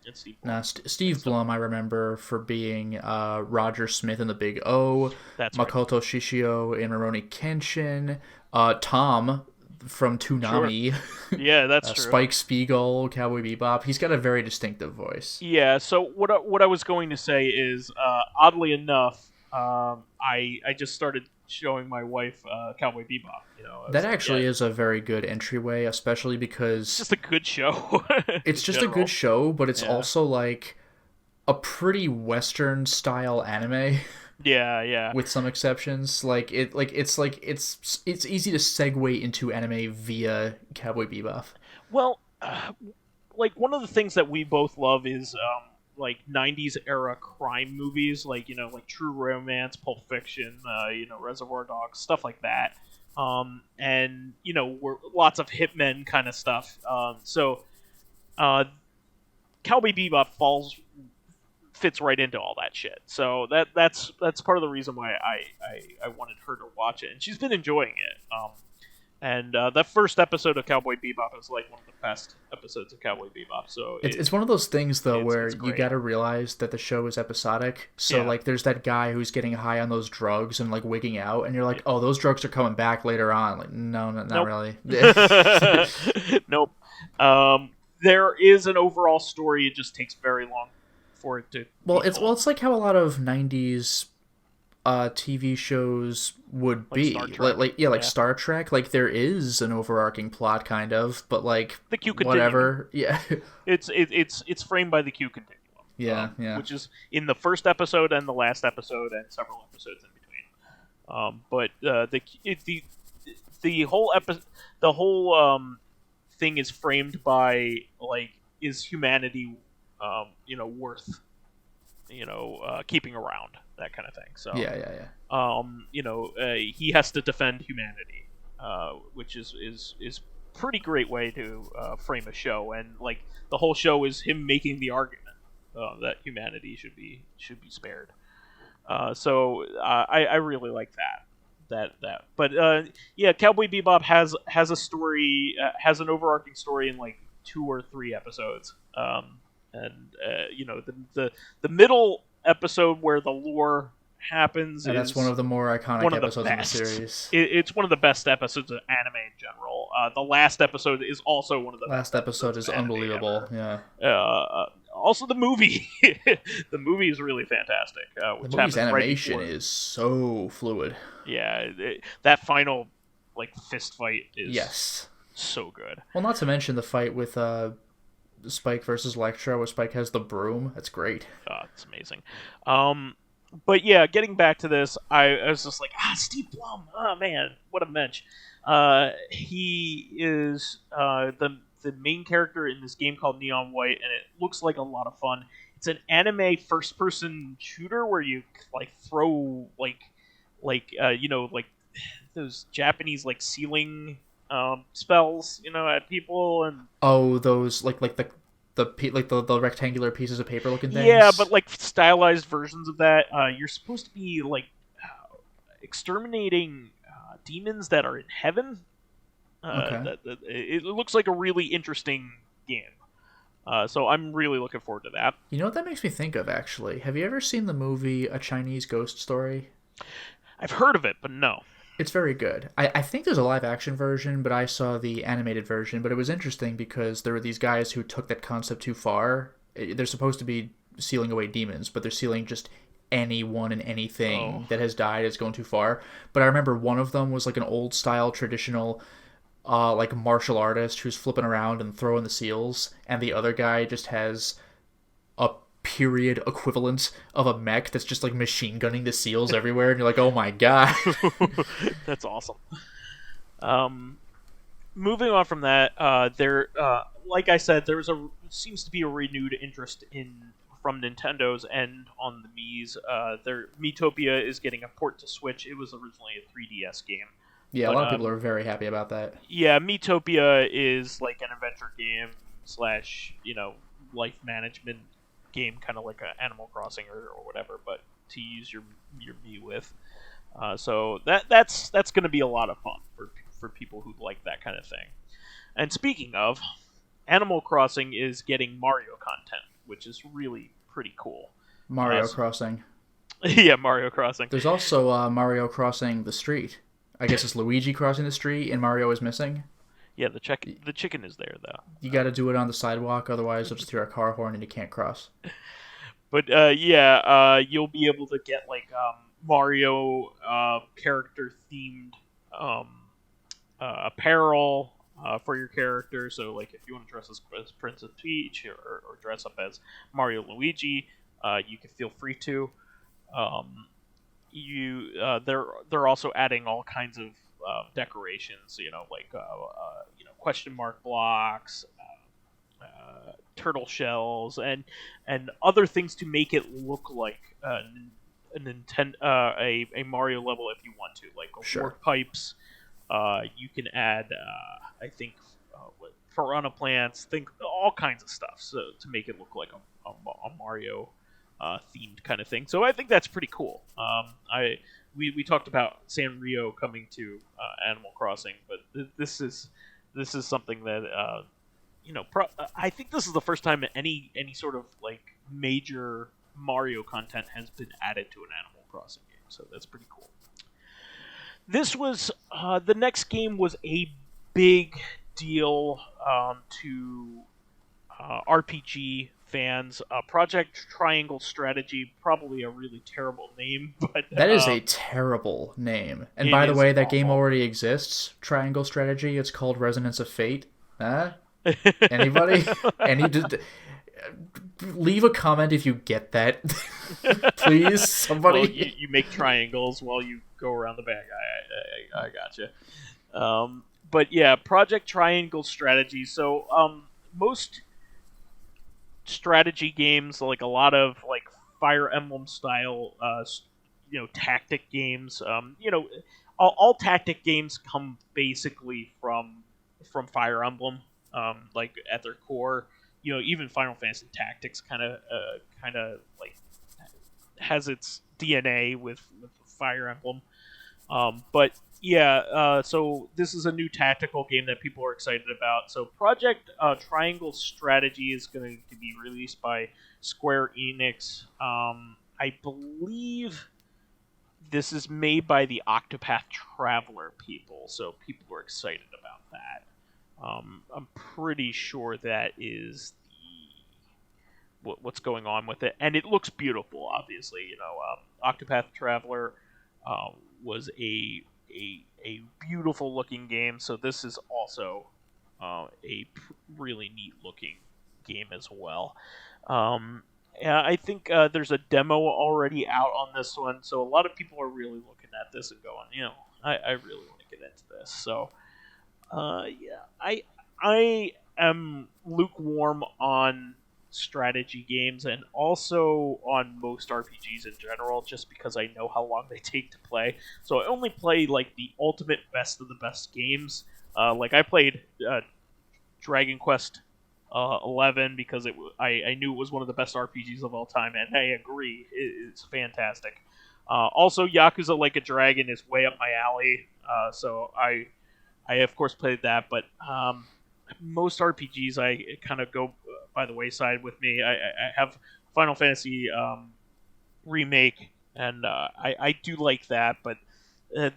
and Steve Blum. Nah, Steve Blum, I remember for being Roger Smith in The Big O, That's Makoto right. Shishio in Rurouni Kenshin, Tom from Toonami. Sure. Yeah, that's true. Spike Spiegel, Cowboy Bebop. He's got a very distinctive voice. Yeah, so what I was going to say is, oddly enough, I just started showing my wife Cowboy Bebop. That actually is a very good entryway, especially because it's just a good show. It's just a good show, but it's also like a pretty Western style anime. Yeah. With some exceptions, it's easy to segue into anime via Cowboy Bebop. Well, like one of the things that we both love is like 90s era crime movies, like True Romance, Pulp Fiction, Reservoir Dogs, stuff like that. And we're lots of hitmen kind of stuff. So Cowboy Bebop fits right into all that shit. So that's part of the reason why I wanted her to watch it, and she's been enjoying it. And that first episode of Cowboy Bebop is like one of the best episodes of Cowboy Bebop. So it's one of those things though where you got to realize that the show is episodic. So like there's that guy who's getting high on those drugs and like wigging out, and you're like, oh, those drugs are coming back later on. Like no, not really. Nope. There is an overall story. It just takes very long for it to. It's like how a lot of 90s TV shows would be like Star Trek. Like there is an overarching plot, kind of, but like the Q whatever. Yeah, it's framed by the Q continuum. Yeah. Which is in the first episode and the last episode and several episodes in between. But the whole thing is framed by like, is humanity worth keeping around, that kind of thing. So he has to defend humanity, which is pretty great way to frame a show, and like the whole show is him making the argument that humanity should be spared. So I really like that. But yeah, Cowboy Bebop has a story, has an overarching story in like 2 or 3 episodes. And the middle episode where the lore happens And is that's one of the more iconic one of the episodes in the best. series. It's one of the best episodes of anime in general. The last episode is also one of the Last best episode is unbelievable. ever. Yeah. Also, the movie. The movie is really fantastic. The Which movie's happens right animation before. is so fluid. Yeah, that final like fist fight is Yes. so good. Well, not to mention the fight with Spike versus Electro, where Spike has the broom. That's great. It's amazing. But yeah, getting back to this, I was just like, Steve Blum. Oh man, what a mensch. He is the main character in this game called Neon White, and it looks like a lot of fun. It's an anime first-person shooter where you like throw like those Japanese like ceiling spells, at people, and Those like the rectangular pieces of paper looking things. yeah, but like stylized versions of that. You're supposed to be like exterminating demons that are in heaven. Okay. It looks like a really interesting game. So I'm really looking forward to that. You know what that makes me think of, actually? Have you ever seen the movie A Chinese Ghost Story? I've heard of it, but no. It's very good. I think there's a live-action version, but I saw the animated version. But it was interesting because there were these guys who took that concept too far. They're supposed to be sealing away demons, but they're sealing just anyone and anything that has died is going too far. But I remember one of them was like an old-style traditional like martial artist who's flipping around and throwing the seals, and the other guy just has a period equivalent of a mech that's just like machine gunning the seals everywhere, and you're like, oh my god. That's awesome. Moving on from that, like I said, seems to be a renewed interest from Nintendo's end on the Mii's. Their Miitopia is getting a port to Switch. It was originally a 3DS game. Yeah, a lot of people are very happy about that. Yeah, Miitopia is like an adventure game / life management game, kind of like Animal Crossing or whatever, but to use your Mii with. So that's going to be a lot of fun for people who like that kind of thing. And speaking of, Animal Crossing is getting Mario content, which is really pretty cool. Mario Crossing. Yeah, Mario Crossing. There's also Mario Crossing the Street. I guess it's Luigi crossing the street, and Mario is missing. Yeah, the chicken is there, though. You got to do it on the sidewalk, otherwise you'll just hear a car horn and you can't cross. But you'll be able to get like Mario character themed apparel for your character. So like if you want to dress as Princess Peach or dress up as Mario Luigi, you can feel free to. They're also adding all kinds of decorations, question mark blocks, turtle shells, and other things to make it look like a Mario level if you want to, like warp pipes. You can add, I think, piranha plants, all kinds of stuff, so to make it look like a Mario themed kind of thing. So I think that's pretty cool. We talked about Sanrio coming to Animal Crossing, but this is something that I think this is the first time any sort of like major Mario content has been added to an Animal Crossing game. So that's pretty cool. This was the next game was a big deal to RPG fans. Project Triangle Strategy, probably a really terrible name, but that is a terrible name. And by the way, that game already exists. Triangle Strategy. It's called Resonance of Fate. Huh? Anybody? Leave a comment if you get that, please. Somebody. Well, you make triangles while you go around the bag. I gotcha. But yeah, Project Triangle Strategy. So most strategy games, like a lot of like Fire Emblem style, tactic games. All tactic games come basically from Fire Emblem. Like at their core, even Final Fantasy Tactics kind of like has its DNA with Fire Emblem. But yeah, so this is a new tactical game that people are excited about. So Project Triangle Strategy is going to be released by Square Enix. I believe this is made by the Octopath Traveler people, so people are excited about that. I'm pretty sure that is what's going on with it, and it looks beautiful. Obviously, Octopath Traveler was a beautiful looking game, so this is also really neat looking game as well. Yeah, I think there's a demo already out on this one, so a lot of people are really looking at this and going, I really want to get into this. So, yeah, I am lukewarm on strategy games and also on most RPGs in general, just because I know how long they take to play. So I only play like the ultimate best of the best games. Like I played Dragon Quest 11 because I knew it was one of the best RPGs of all time, and I agree, it's fantastic. Also, Yakuza Like a Dragon is way up my alley, so I of course played that, but most RPGs I kind of go by the wayside with me. I have Final Fantasy remake, and I do like that, but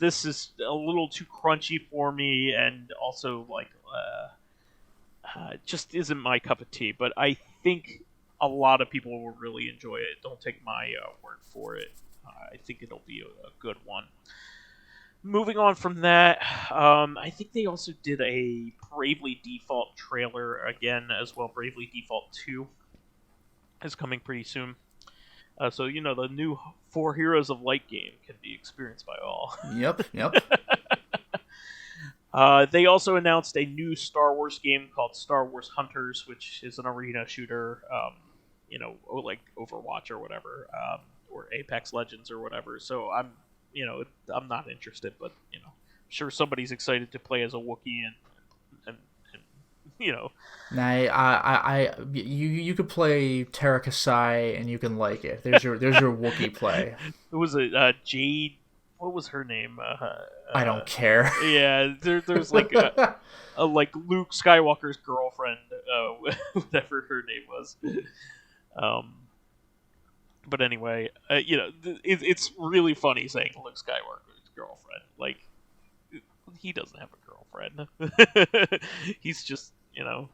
this is a little too crunchy for me, and also like just isn't my cup of tea. But I think a lot of people will really enjoy it. Don't take my word for it. I think it'll be a good one. Moving on from that, I think they also did a Bravely Default trailer again as well. Bravely Default 2 is coming pretty soon. So, the new Four Heroes of Light game can be experienced by all. Yep. They also announced a new Star Wars game called Star Wars Hunters, which is an arena shooter, like Overwatch or whatever, or Apex Legends or whatever. So I'm not interested, but I'm sure somebody's excited to play as a Wookiee and Nah, you could play Terra Kasai and you can like it. There's your Wookiee play. It was a Jade. What was her name? I don't care. Yeah, there's like a like Luke Skywalker's girlfriend, whatever her name was. But anyway, it's really funny saying Luke Skywalker's girlfriend. Like, he doesn't have a girlfriend. He's just a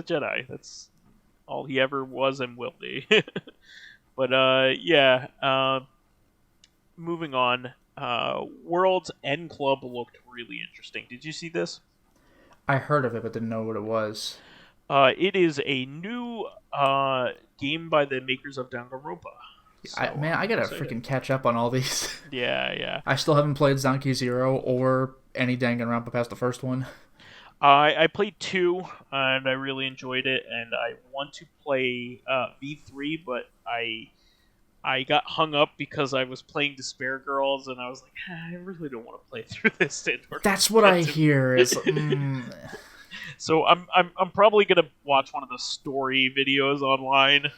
Jedi. That's all he ever was and will be. But yeah. Moving on. World's End Club looked really interesting. Did you see this? I heard of it, but didn't know what it was. It is a new game by the makers of Danganronpa. So, I gotta freaking catch up on all these. Yeah. I still haven't played Zanki Zero or any Danganronpa past the first one. I played 2, and I really enjoyed it, and I want to play V3, but I got hung up because I was playing Despair Girls, and I was like, I really don't want to play through this. That's what I hear. Is So I'm probably gonna watch one of the story videos online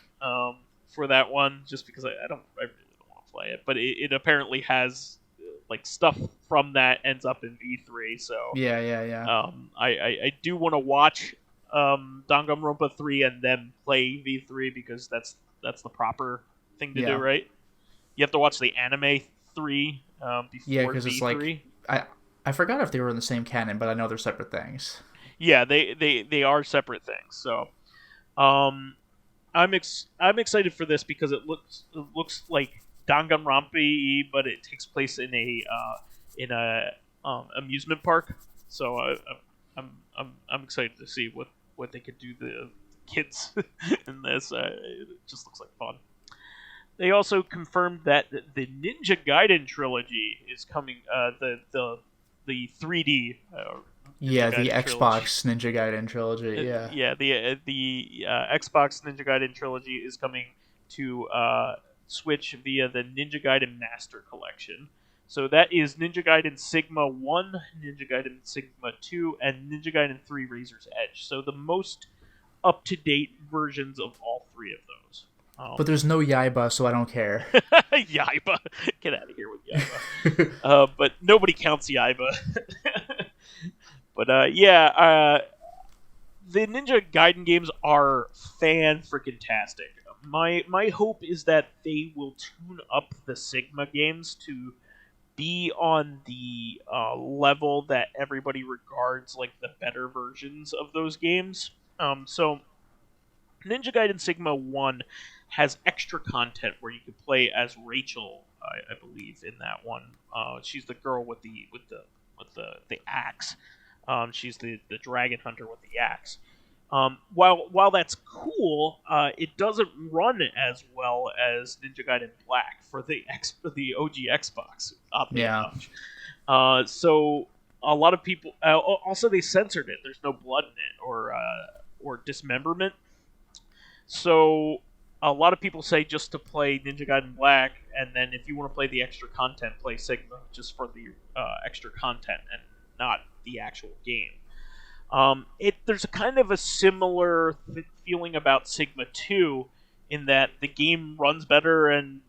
for that one, just because I really don't want to play it. But it apparently has like stuff from that ends up in V3. So yeah. I do want to watch Danganronpa 3 and then play V3 because that's the proper thing to do, right? You have to watch the anime 3 before because V3. It's like I forgot if they were in the same canon, but I know they're separate things. Yeah, they are separate things. So, I'm excited for this because it looks like Danganronpa, but it takes place in a amusement park. So I'm excited to see what they could do the kids in this. It just looks like fun. They also confirmed that the Ninja Gaiden trilogy is coming. The 3D. Yeah, the Xbox Ninja Gaiden trilogy. Yeah, the Xbox Ninja Gaiden trilogy is coming to Switch via the Ninja Gaiden Master Collection. So that is Ninja Gaiden Sigma 1, Ninja Gaiden Sigma 2, and Ninja Gaiden 3 Razor's Edge. So the most up-to-date versions of all three of those. But there's no Yaiba, so I don't care. Yaiba, get out of here with Yaiba. But nobody counts Yaiba. But the Ninja Gaiden games are fan-freaking-tastic. My hope is that they will tune up the Sigma games to be on the level that everybody regards like the better versions of those games. So Ninja Gaiden Sigma 1 has extra content where you could play as Rachel, I believe, in that one. She's the girl with the axe. She's the dragon hunter with the axe. While that's cool, it doesn't run as well as Ninja Gaiden Black for the OG Xbox. Oddly enough. So a lot of people also they censored it. There's no blood in it or dismemberment. So a lot of people say just to play Ninja Gaiden Black, and then if you want to play the extra content, play Sigma just for the extra content and not the actual game. There's a kind of a similar feeling about Sigma 2 in that the game runs better and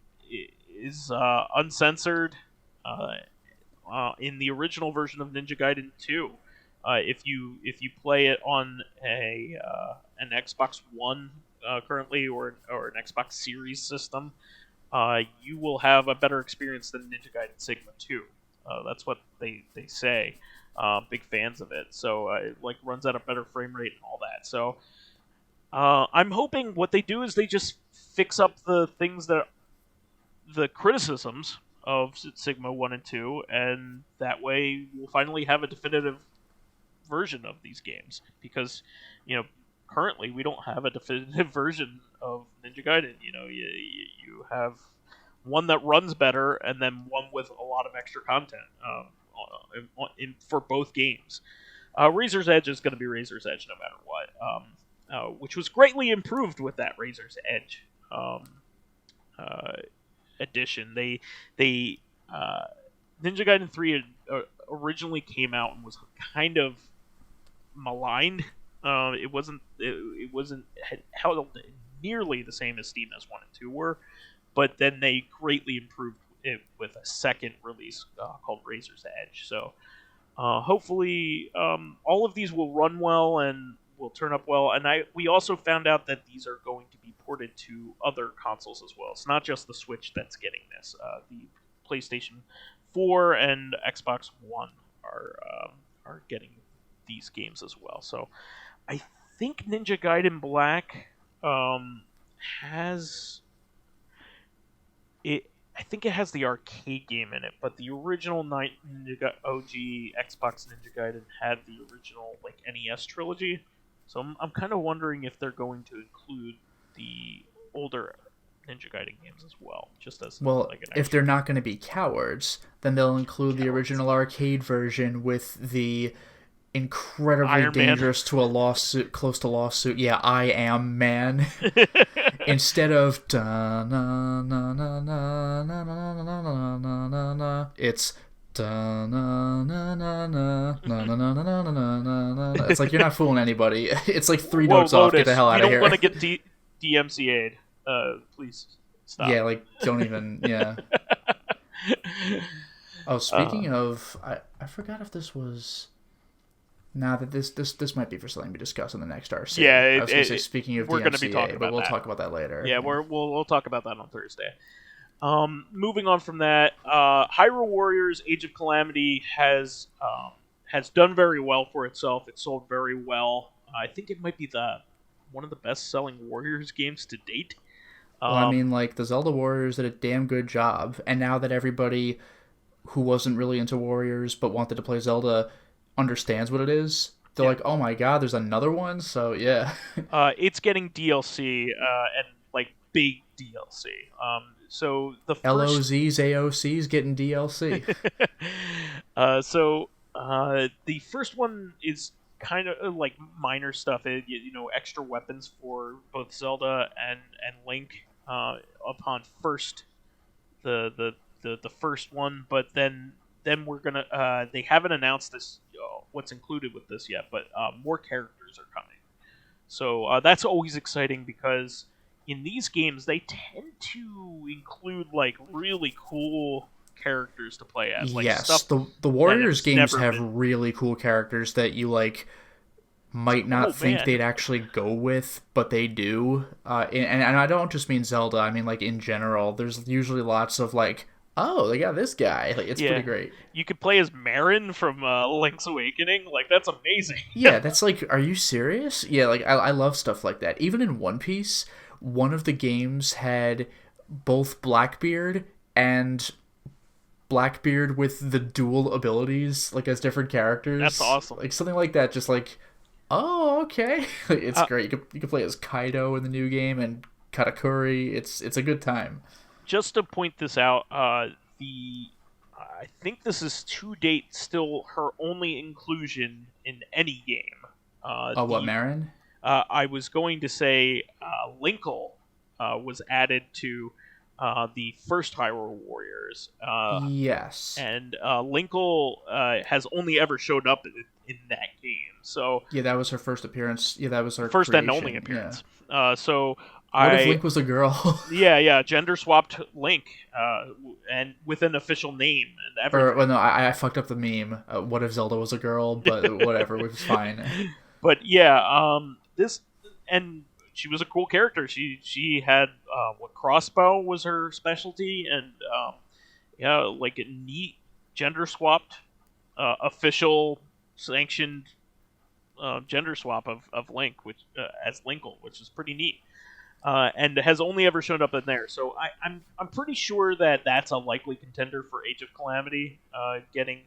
is uncensored in the original version of Ninja Gaiden 2. If you play it on an Xbox One currently or an Xbox Series system, you will have a better experience than Ninja Gaiden Sigma 2. That's what they say. Big fans of it, so it runs at a better frame rate and all that. So I'm hoping what they do is they just fix up the things that the criticisms of Sigma 1 and 2, and that way we'll finally have a definitive version of these games, because currently we don't have a definitive version of Ninja Gaiden. You have one that runs better and then one with a lot of extra content for both games. Razor's Edge is going to be Razor's Edge no matter what, which was greatly improved with that Razor's Edge edition. They Ninja Gaiden 3 originally came out and was kind of maligned. It wasn't held nearly the same esteem as 1 and 2 were, but then they greatly improved it with a second release called Razor's Edge. So hopefully all of these will run well and will turn up well. And we also found out that these are going to be ported to other consoles as well. It's not just the Switch that's getting this. The PlayStation 4 and Xbox One are getting these games as well. So I think Ninja Gaiden Black has it. I think it has the arcade game in it, but the original OG Xbox Ninja Gaiden had the original NES trilogy. So I'm kind of wondering if they're going to include the older Ninja Gaiden games as well, just as if they're not going to be cowards, then they'll include the original arcade version with the incredibly dangerous to a lawsuit, close to lawsuit. Yeah, I am man. Instead of it's it's like you're not fooling anybody. It's like 3 notes off. Get the hell out of here. You don't want to get DMCA'd. Please stop. Yeah, don't even. Yeah. Oh, speaking of, I forgot if this was. Nah, that this might be for something we discuss in the next RC. Yeah, I was going to say, speaking of we're going DMCA, to be talking about but we'll that. talk about that later. Yeah, we'll talk about that on Thursday. Moving on from that, Hyrule Warriors: Age of Calamity has done very well for itself. It sold very well. I think it might be one of the best-selling Warriors games to date. Well, I mean, the Zelda Warriors did a damn good job, and now that everybody who wasn't really into Warriors but wanted to play Zelda understands what it is, they're like, oh my god, there's another one. So yeah. It's getting DLC and big DLC. So the first... LOZs, AOCs getting DLC. The first one is kind of minor stuff. Extra weapons for both Zelda and Link upon the first one, but then we're gonna they haven't announced this what's included with this yet, but more characters are coming. So that's always exciting because in these games they tend to include like really cool characters to play as, like Yes, stuff the that Warriors has games never have been. really cool characters that you like might Oh not think man, they'd actually go with, but they do. And I don't just mean Zelda. I mean like in general. There's usually lots of like, oh, they got this guy. Like it's pretty yeah. great. You could play as Marin from Link's Awakening. Like that's amazing. Yeah, that's like, are you serious? Yeah, like I love stuff like that. Even in One Piece, one of the games had both Blackbeard and Blackbeard with the dual abilities, like as different That's characters, awesome. like something like that. Just like, oh, okay, it's Uh, great. You can play as Kaido in the new game and Katakuri. It's a good time. just to point this out, the I think this is to date still her only inclusion in any game. Oh, what, The Marin? I was going to say Linkle was added to the first Hyrule Warriors, Yes. and Linkle has only ever showed up in that game. So Yeah, that was her first appearance. Yeah, that was her first and only creation. Yeah. appearance. So What if I Link was a girl? yeah, gender swapped Link, and with an official name and Or, everything. well, no, I fucked up the meme. What if Zelda was a girl? But whatever, which is fine. But yeah, this and she was a cool character. She had what crossbow was her specialty, and yeah, like a neat gender swapped, official sanctioned gender swap of Link, which as Linkle, which is pretty neat. And has only ever shown up in there. So I'm pretty sure that that's a likely contender for Age of Calamity, getting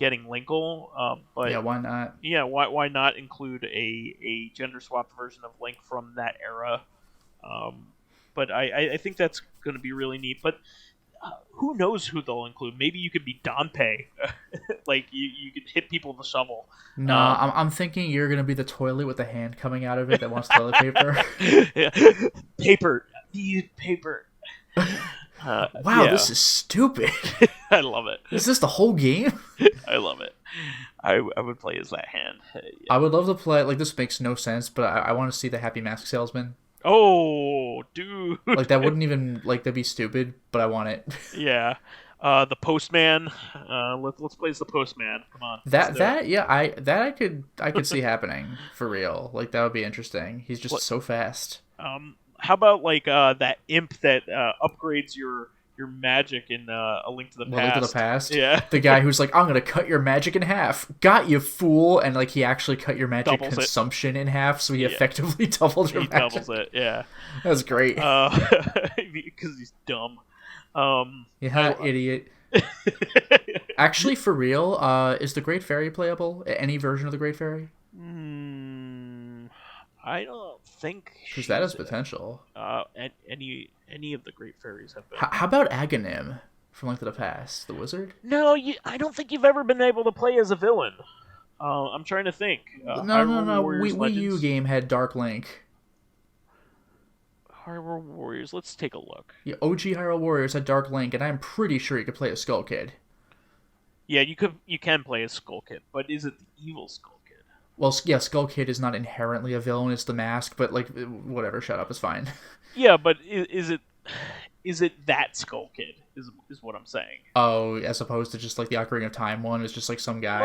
Linkle. But Yeah, why not? yeah, why not include a gender swapped version of Link from that era? But I think that's going to be really neat. But who knows who they'll include? Maybe you could be Danpei, like you could hit people with a shovel. No, I'm thinking you're gonna be the toilet with the hand coming out of it that wants toilet paper. Yeah. Paper, need paper. Wow, Yeah. this is stupid. I love it. Is this the whole game? I love it. I would play as that hand. Yeah. I would love to play. Like, this makes no sense, but I want to see the Happy Mask Salesman. Oh, dude. Like, that wouldn't even like that'd be stupid, but I want it. Yeah. The postman. Let's play as the postman. Come on. I could see happening for real. Like, that would be interesting. He's just so fast. How about like that imp that upgrades your magic in A Link to the Past? Link to the Past. Yeah. The guy who's like, I'm gonna cut your magic in half. Got you, fool! And like, he actually cut your magic Doubles consumption in half, so he effectively doubled your He magic. doubles it. Yeah. That's great. Because he's dumb. Yeah, idiot. Actually, for real, is the Great Fairy playable? Any version of the Great Fairy? I don't think Because that has potential. Any of the great fairies have been. How about Aghanim from Link to the Past, the wizard? No, I don't think you've ever been able to play as a villain. I'm trying to think. No. Warriors Wii U Legends. game had Dark Link. Hyrule Warriors. Let's take a look. The OG Hyrule Warriors had Dark Link, and I'm pretty sure you could play as Skull Kid. Yeah, you can play as Skull Kid, but is it the evil Skull Kid? Well, yeah, Skull Kid is not inherently a villain; it's the mask. But like, whatever, shut up, it's fine. Yeah, but is it that Skull Kid? Is what I'm saying. Oh, as opposed to just like the Ocarina of Time one, is just like some guy.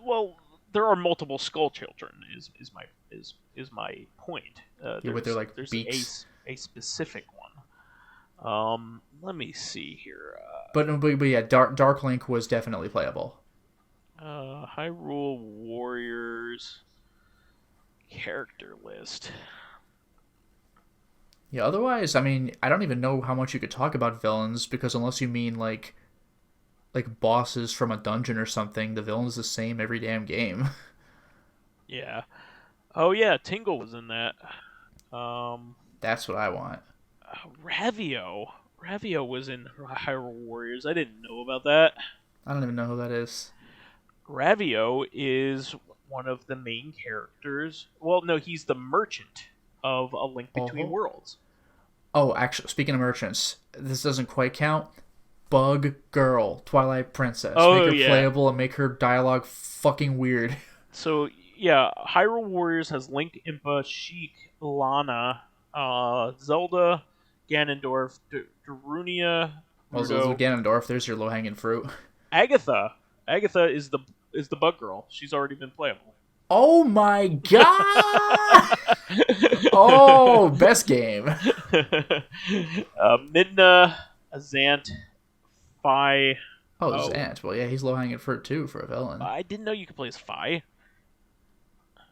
Well, there are multiple Skull Children. Is my point. Yeah, with their like there's beaks. a specific one. Let me see here. But yeah, Dark Link was definitely playable. Hyrule Warriors character list. Yeah, otherwise, I mean, I don't even know how much you could talk about villains, because unless you mean like bosses from a dungeon or something, the villain's the same every damn game. Yeah. Oh yeah, Tingle was in that. That's what I want. Ravio. Ravio was in Hyrule Warriors. I didn't know about that. I don't even know who that is. Ravio is one of the main characters. Well, no, he's the merchant of A Link Between Worlds. Oh, actually, speaking of merchants, this doesn't quite count. Bug Girl, Twilight Princess. Oh, make her playable and make her dialogue fucking weird. So, yeah, Hyrule Warriors has Link, Impa, Sheik, Lana, Zelda, Ganondorf, Darunia, Well, so Ruto, Ganondorf, there's your low-hanging fruit. Agatha. Agatha is the bug girl. She's already been playable. Oh my god! Oh, best game. Midna, Azant, Fi. Oh, Oh, Zant. Well, yeah, he's low-hanging fruit too for a villain. I didn't know you could play as Fi.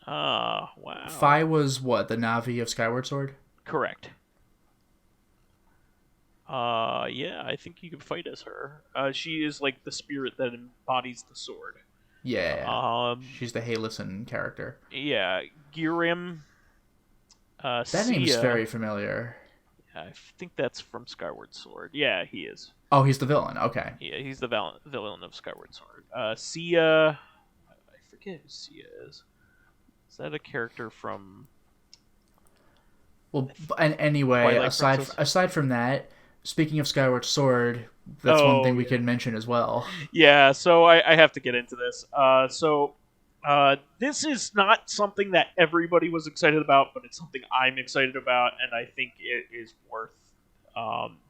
Wow. Fi was what, the Navi of Skyward Sword? Correct. Yeah, I think you could fight as her. She is like the spirit that embodies the sword. Yeah. She's the Halison character. Yeah, Girim, That name's Sia. very familiar. I think that's from Skyward Sword. Yeah, he is. Oh, he's the villain. Okay. Yeah, he's the villain of Skyward Sword. Sia, I forget who Sia is. Is that a character from? Well, and anyway, Twilight Princess? aside from that, speaking of Skyward Sword, that's one thing we could mention as well. Yeah, so I have to get into this. This is not something that everybody was excited about, but it's something I'm excited about, and I think it is worth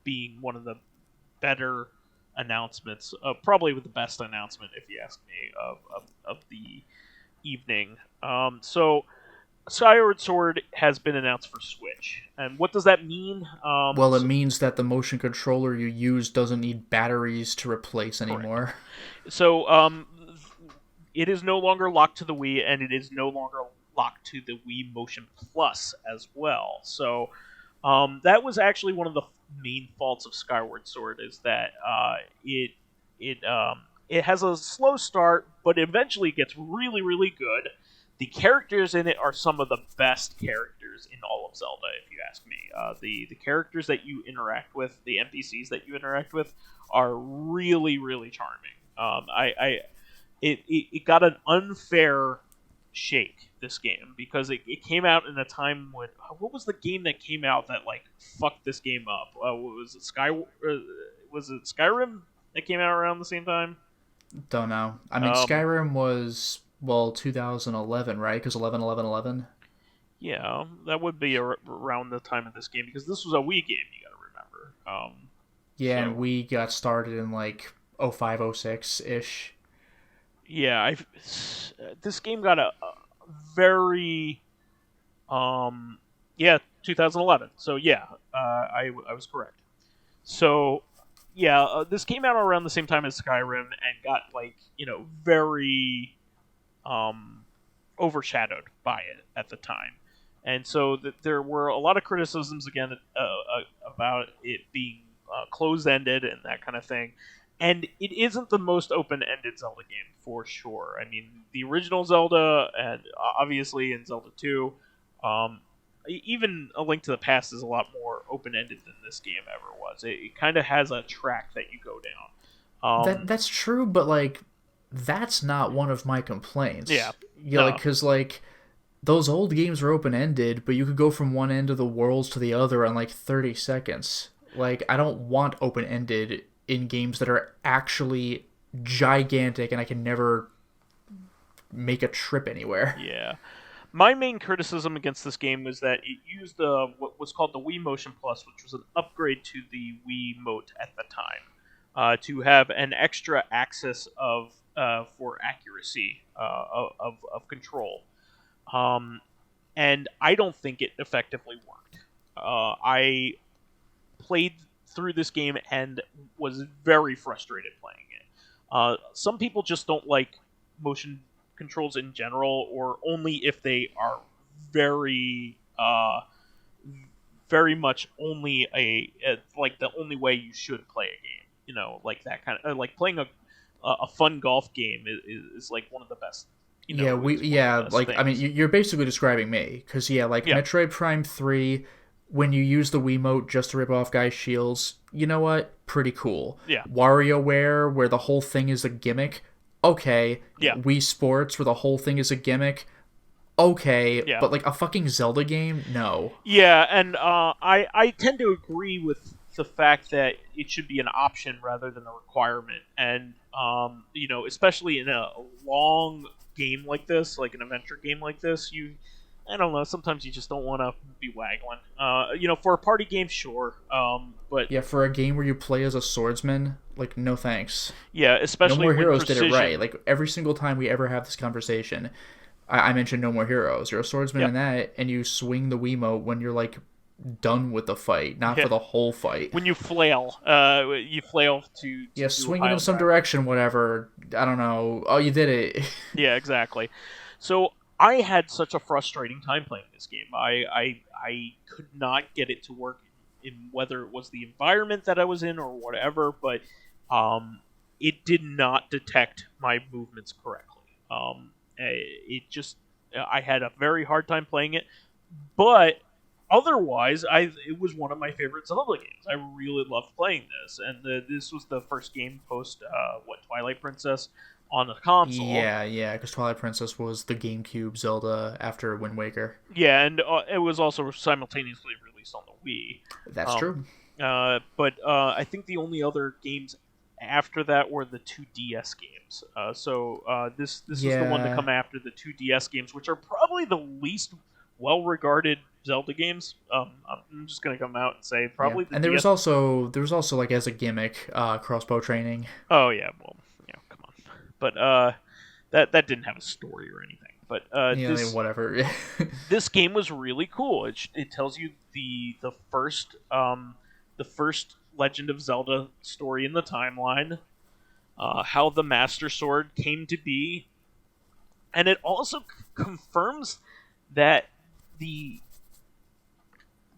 being one of the better announcements, probably with the best announcement, if you ask me, of the evening. Skyward Sword has been announced for Switch, and what does that mean? Well, it means that the motion controller you use doesn't need batteries to replace anymore. So, it is no longer locked to the Wii, and it is no longer locked to the Wii Motion Plus as well. So, that was actually one of the main faults of Skyward Sword, is that it has a slow start, but eventually gets really, really good. The characters in it are some of the best characters in all of Zelda, if you ask me. The characters that you interact with, the NPCs that you interact with, are really, really charming. It got an unfair shake, this game, because it came out in a time when, what was the game that came out that like fucked this game up? Was it Skyrim that came out around the same time? Don't know. I mean, Skyrim was 2011, right? Because 11/11/11. Yeah, that would be around the time of this game, because this was a Wii game. You got to remember. Yeah, so, and we got started in like 05, 06 ish. Yeah, this game got a very 2011. So yeah, I was correct. So yeah, this came out around the same time as Skyrim and got very overshadowed by it at the time. And so there were a lot of criticisms again about it being closed-ended and that kind of thing. And it isn't the most open-ended Zelda game, for sure. I mean, the original Zelda, and obviously in Zelda 2, even A Link to the Past is a lot more open-ended than this game ever was. It kind of has a track that you go down. That's true, but, like, that's not one of my complaints. Yeah. Because, those old games were open-ended, but you could go from one end of the worlds to the other in, 30 seconds. Like, I don't want open-ended in games that are actually gigantic and I can never make a trip anywhere. Yeah. My main criticism against this game was that it used what was called the Wii Motion Plus, which was an upgrade to the Wii Mote at the time, to have an extra axis for accuracy of control. And I don't think it effectively worked. I played through this game and was very frustrated playing it. Some people just don't like motion controls in general, or only if they are very much only like the only way you should play a game. Like that kind of like playing a fun golf game is like one of the best. I mean, you're basically describing me, because Metroid Prime 3. When you use the Wiimote just to rip off guys' shields, you know what? Pretty cool. Yeah. WarioWare, where the whole thing is a gimmick, okay. Yeah. Wii Sports, where the whole thing is a gimmick, okay. Yeah. But, a fucking Zelda game? No. Yeah, and I tend to agree with the fact that it should be an option rather than a requirement. And, especially in a long game like this, like an adventure game like this, I don't know. Sometimes you just don't want to be waggling. For a party game, sure. But Yeah, for a game where you play as a swordsman, like, no thanks. yeah, No especially More when Heroes did it precision. right. Like, every single time we ever have this conversation, I mentioned No More Heroes. You're a swordsman Yep. in that, and you swing the Wiimote when you're, like, done with the fight, not Yeah. for the whole fight. When you flail to Yeah, do a swing it in pile some driver. direction, whatever. I don't know. Oh, you did it. Yeah, exactly. So I had such a frustrating time playing this game. I could not get it to work in whether it was the environment that I was in or whatever, but it did not detect my movements correctly. It just I had a very hard time playing it, but otherwise, it was one of my favorite Zelda games. I really loved playing this, and this was the first game post Twilight Princess on a console. Yeah, because Twilight Princess was the GameCube Zelda after Wind Waker. Yeah, and it was also simultaneously released on the Wii. That's Um, true. but I think the only other games after that were the 2DS games. This was the one to Yeah, come after the 2DS games, which are probably the least well-regarded Zelda games. I'm just gonna come out and say yeah. probably the And there was DS. also like as a gimmick, crossbow training. Oh yeah, well, come on. But that didn't have a story or anything. But Yeah, whatever. this game was really cool. It tells you the first Legend of Zelda story in the timeline, how the Master Sword came to be, and it also confirms that the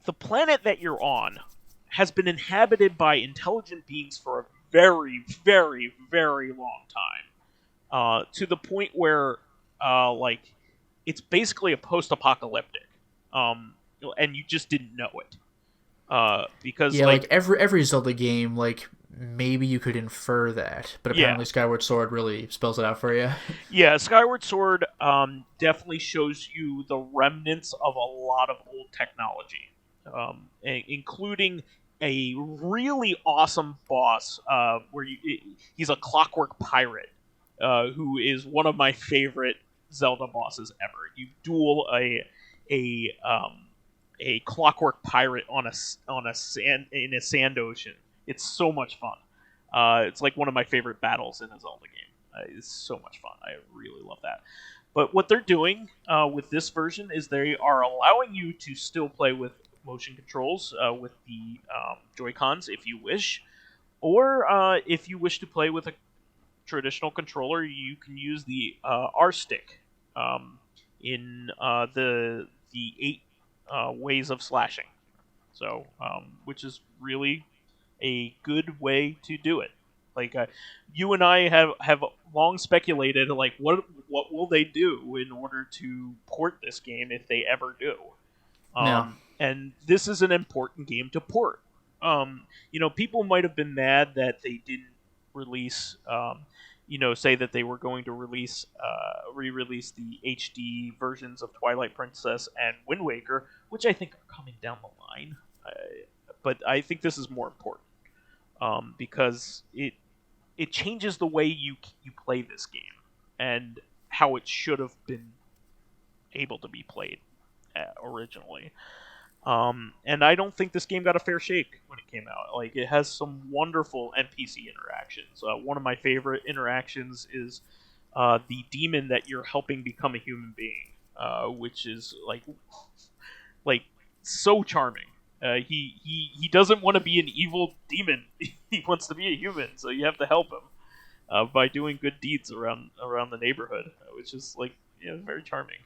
the planet that you're on has been inhabited by intelligent beings for a very, very, very long time. To the point where, like, it's basically a post-apocalyptic, and you just didn't know it, because Yeah, like like, every Zelda game, like maybe you could infer that, but yeah, apparently Skyward Sword really spells it out for you. yeah, Skyward Sword definitely shows you the remnants of a lot of old technology, including a really awesome boss, he's a clockwork pirate, who is one of my favorite Zelda bosses ever. You duel a um, a clockwork pirate on a sand in a sand ocean. It's so much fun. It's like one of my favorite battles in a Zelda game. It's so much fun. I really love that. But what they're doing with this version is they are allowing you to still play with motion controls with the Joy Cons if you wish, or if you wish to play with a traditional controller, you can use the R stick in the 8 ways of slashing. So, which is really a good way to do it. Like, you and I have long speculated, like, what will they do in order to port this game if they ever do? No, And this is an important game to port. People might have been mad that they didn't release, say that they were going to re-release the HD versions of Twilight Princess and Wind Waker, which I think are coming down the line. But I think this is more important, because it changes the way you play this game and how it should have been able to be played originally. And I don't think this game got a fair shake when it came out. Like, it has some wonderful NPC interactions. One of my favorite interactions is the demon that you're helping become a human being, which is like so charming. He doesn't want to be an evil demon. He wants to be a human, so you have to help him by doing good deeds around the neighborhood, which is very charming.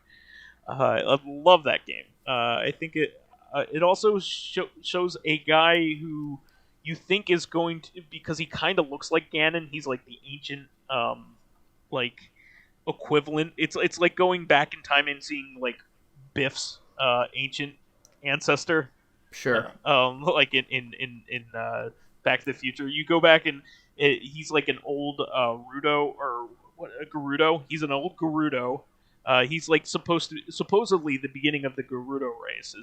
I love that game. I think it also shows a guy who you think is going to, because he kind of looks like Ganon. He's like the ancient like equivalent. It's like going back in time and seeing like Biff's ancient ancestor. sure. Like in Back to the Future, you go back and he's like an old Rudo, or what, a Gerudo. He's an old Gerudo. He's like supposedly the beginning of the Gerudo race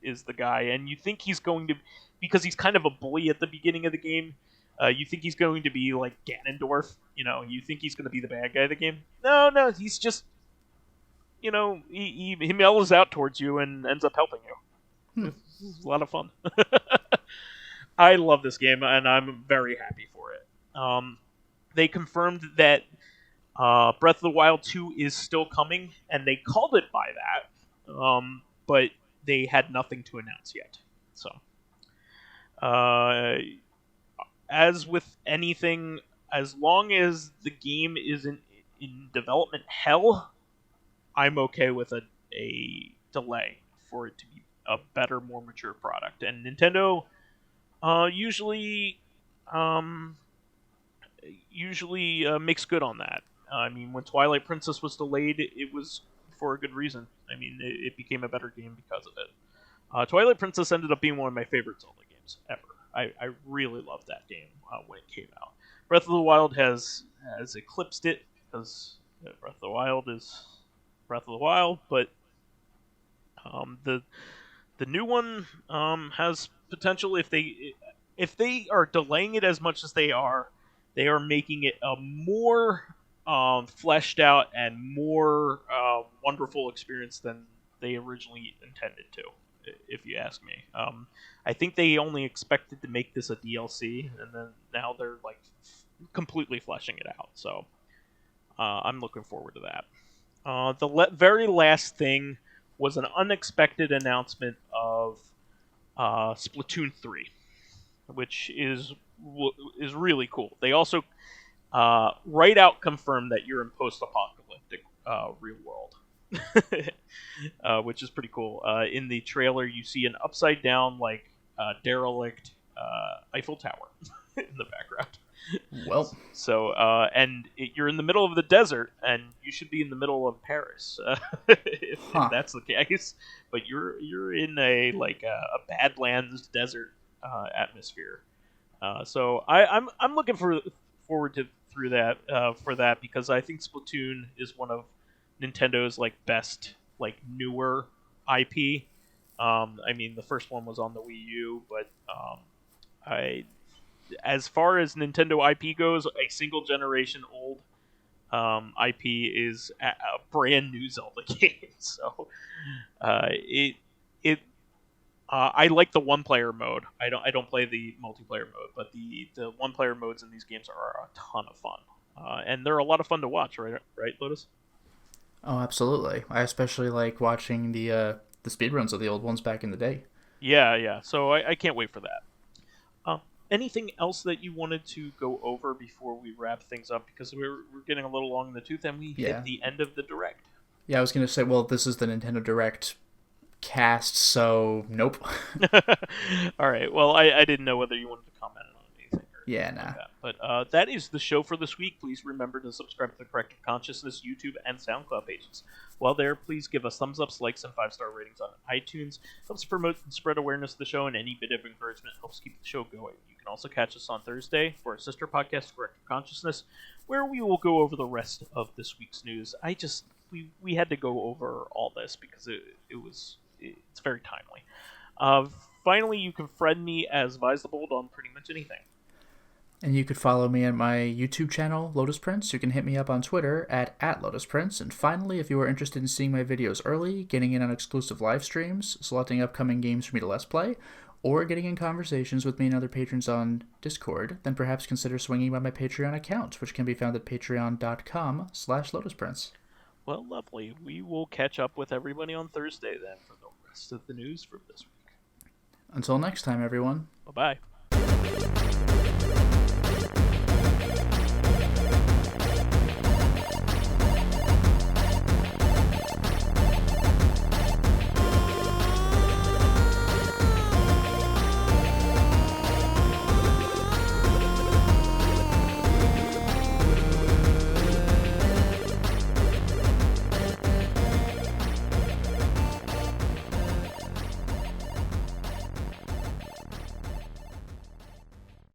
is the guy, and you think he's going to, because he's kind of a bully at the beginning of the game. You think he's going to be like Ganondorf. You think he's going to be the bad guy of the game. No, he's just he mellows out towards you and ends up helping you. It's a lot of fun. I love this game, and I'm very happy for it. They confirmed that Breath of the Wild 2 is still coming, and they called it by that, but they had nothing to announce yet. So, as with anything, as long as the game isn't in development hell, I'm okay with a delay for it to be a better, more mature product. And Nintendo usually makes good on that. I mean, when Twilight Princess was delayed, it was for a good reason. I mean, it became a better game because of it. Twilight Princess ended up being one of my favorite Zelda games ever. I really loved that game when it came out. Breath of the Wild has eclipsed it because Breath of the Wild is Breath of the Wild, but the new one has potential. If they are delaying it as much as they are making it a more fleshed out and more wonderful experience than they originally intended to, if you ask me. I think they only expected to make this a DLC, and then now they're like completely fleshing it out. So I'm looking forward to that. The very last thing was an unexpected announcement of Splatoon 3, which is really cool. They also right out confirmed that you're in post-apocalyptic real world, which is pretty cool. In the trailer, you see an upside-down, derelict Eiffel Tower in the background. Well, so you're in the middle of the desert, and you should be in the middle of Paris, if that's the case. But you're in a Badlands desert atmosphere. So I'm looking forward to for that because I think Splatoon is one of Nintendo's best newer IP. I mean, the first one was on the Wii U, but as far as Nintendo IP goes, a single generation old IP is a brand new Zelda game. So I like the one player mode. I don't play the multiplayer mode, but the one player modes in these games are a ton of fun, and they're a lot of fun to watch. Right, Lotus? Oh, absolutely. I especially like watching the speedruns of the old ones back in the day. Yeah. So I can't wait for that. Anything else that you wanted to go over before we wrap things up? Because we're getting a little long in the tooth, and we hit the end of the Direct. Yeah, I was going to say, well, this is the Nintendo Direct cast, so nope. All right. Well, I didn't know whether you wanted to comment on anything. Yeah, nah. Like that. But that is the show for this week. Please remember to subscribe to the Corrective Consciousness YouTube and Soundcloud pages. While there, please give us thumbs ups, likes, and 5-star ratings on iTunes. Helps promote and spread awareness of the show, and any bit of encouragement helps keep the show going. You can also catch us on Thursday for our sister podcast, Corrective Consciousness, where we will go over the rest of this week's news. We had to go over all this because it's very timely. Finally, you can friend me as vysethebold on pretty much anything. And you could follow me at my YouTube channel, Lotus Prince. You can hit me up on Twitter at Lotus Prince. And finally, if you are interested in seeing my videos early, getting in on exclusive live streams, selecting upcoming games for me to Let's Play, or getting in conversations with me and other patrons on Discord, then perhaps consider swinging by my Patreon account, which can be found at patreon.com/LotusPrince. Well, lovely. We will catch up with everybody on Thursday then for the rest of the news from this week. Until next time, everyone. Bye-bye.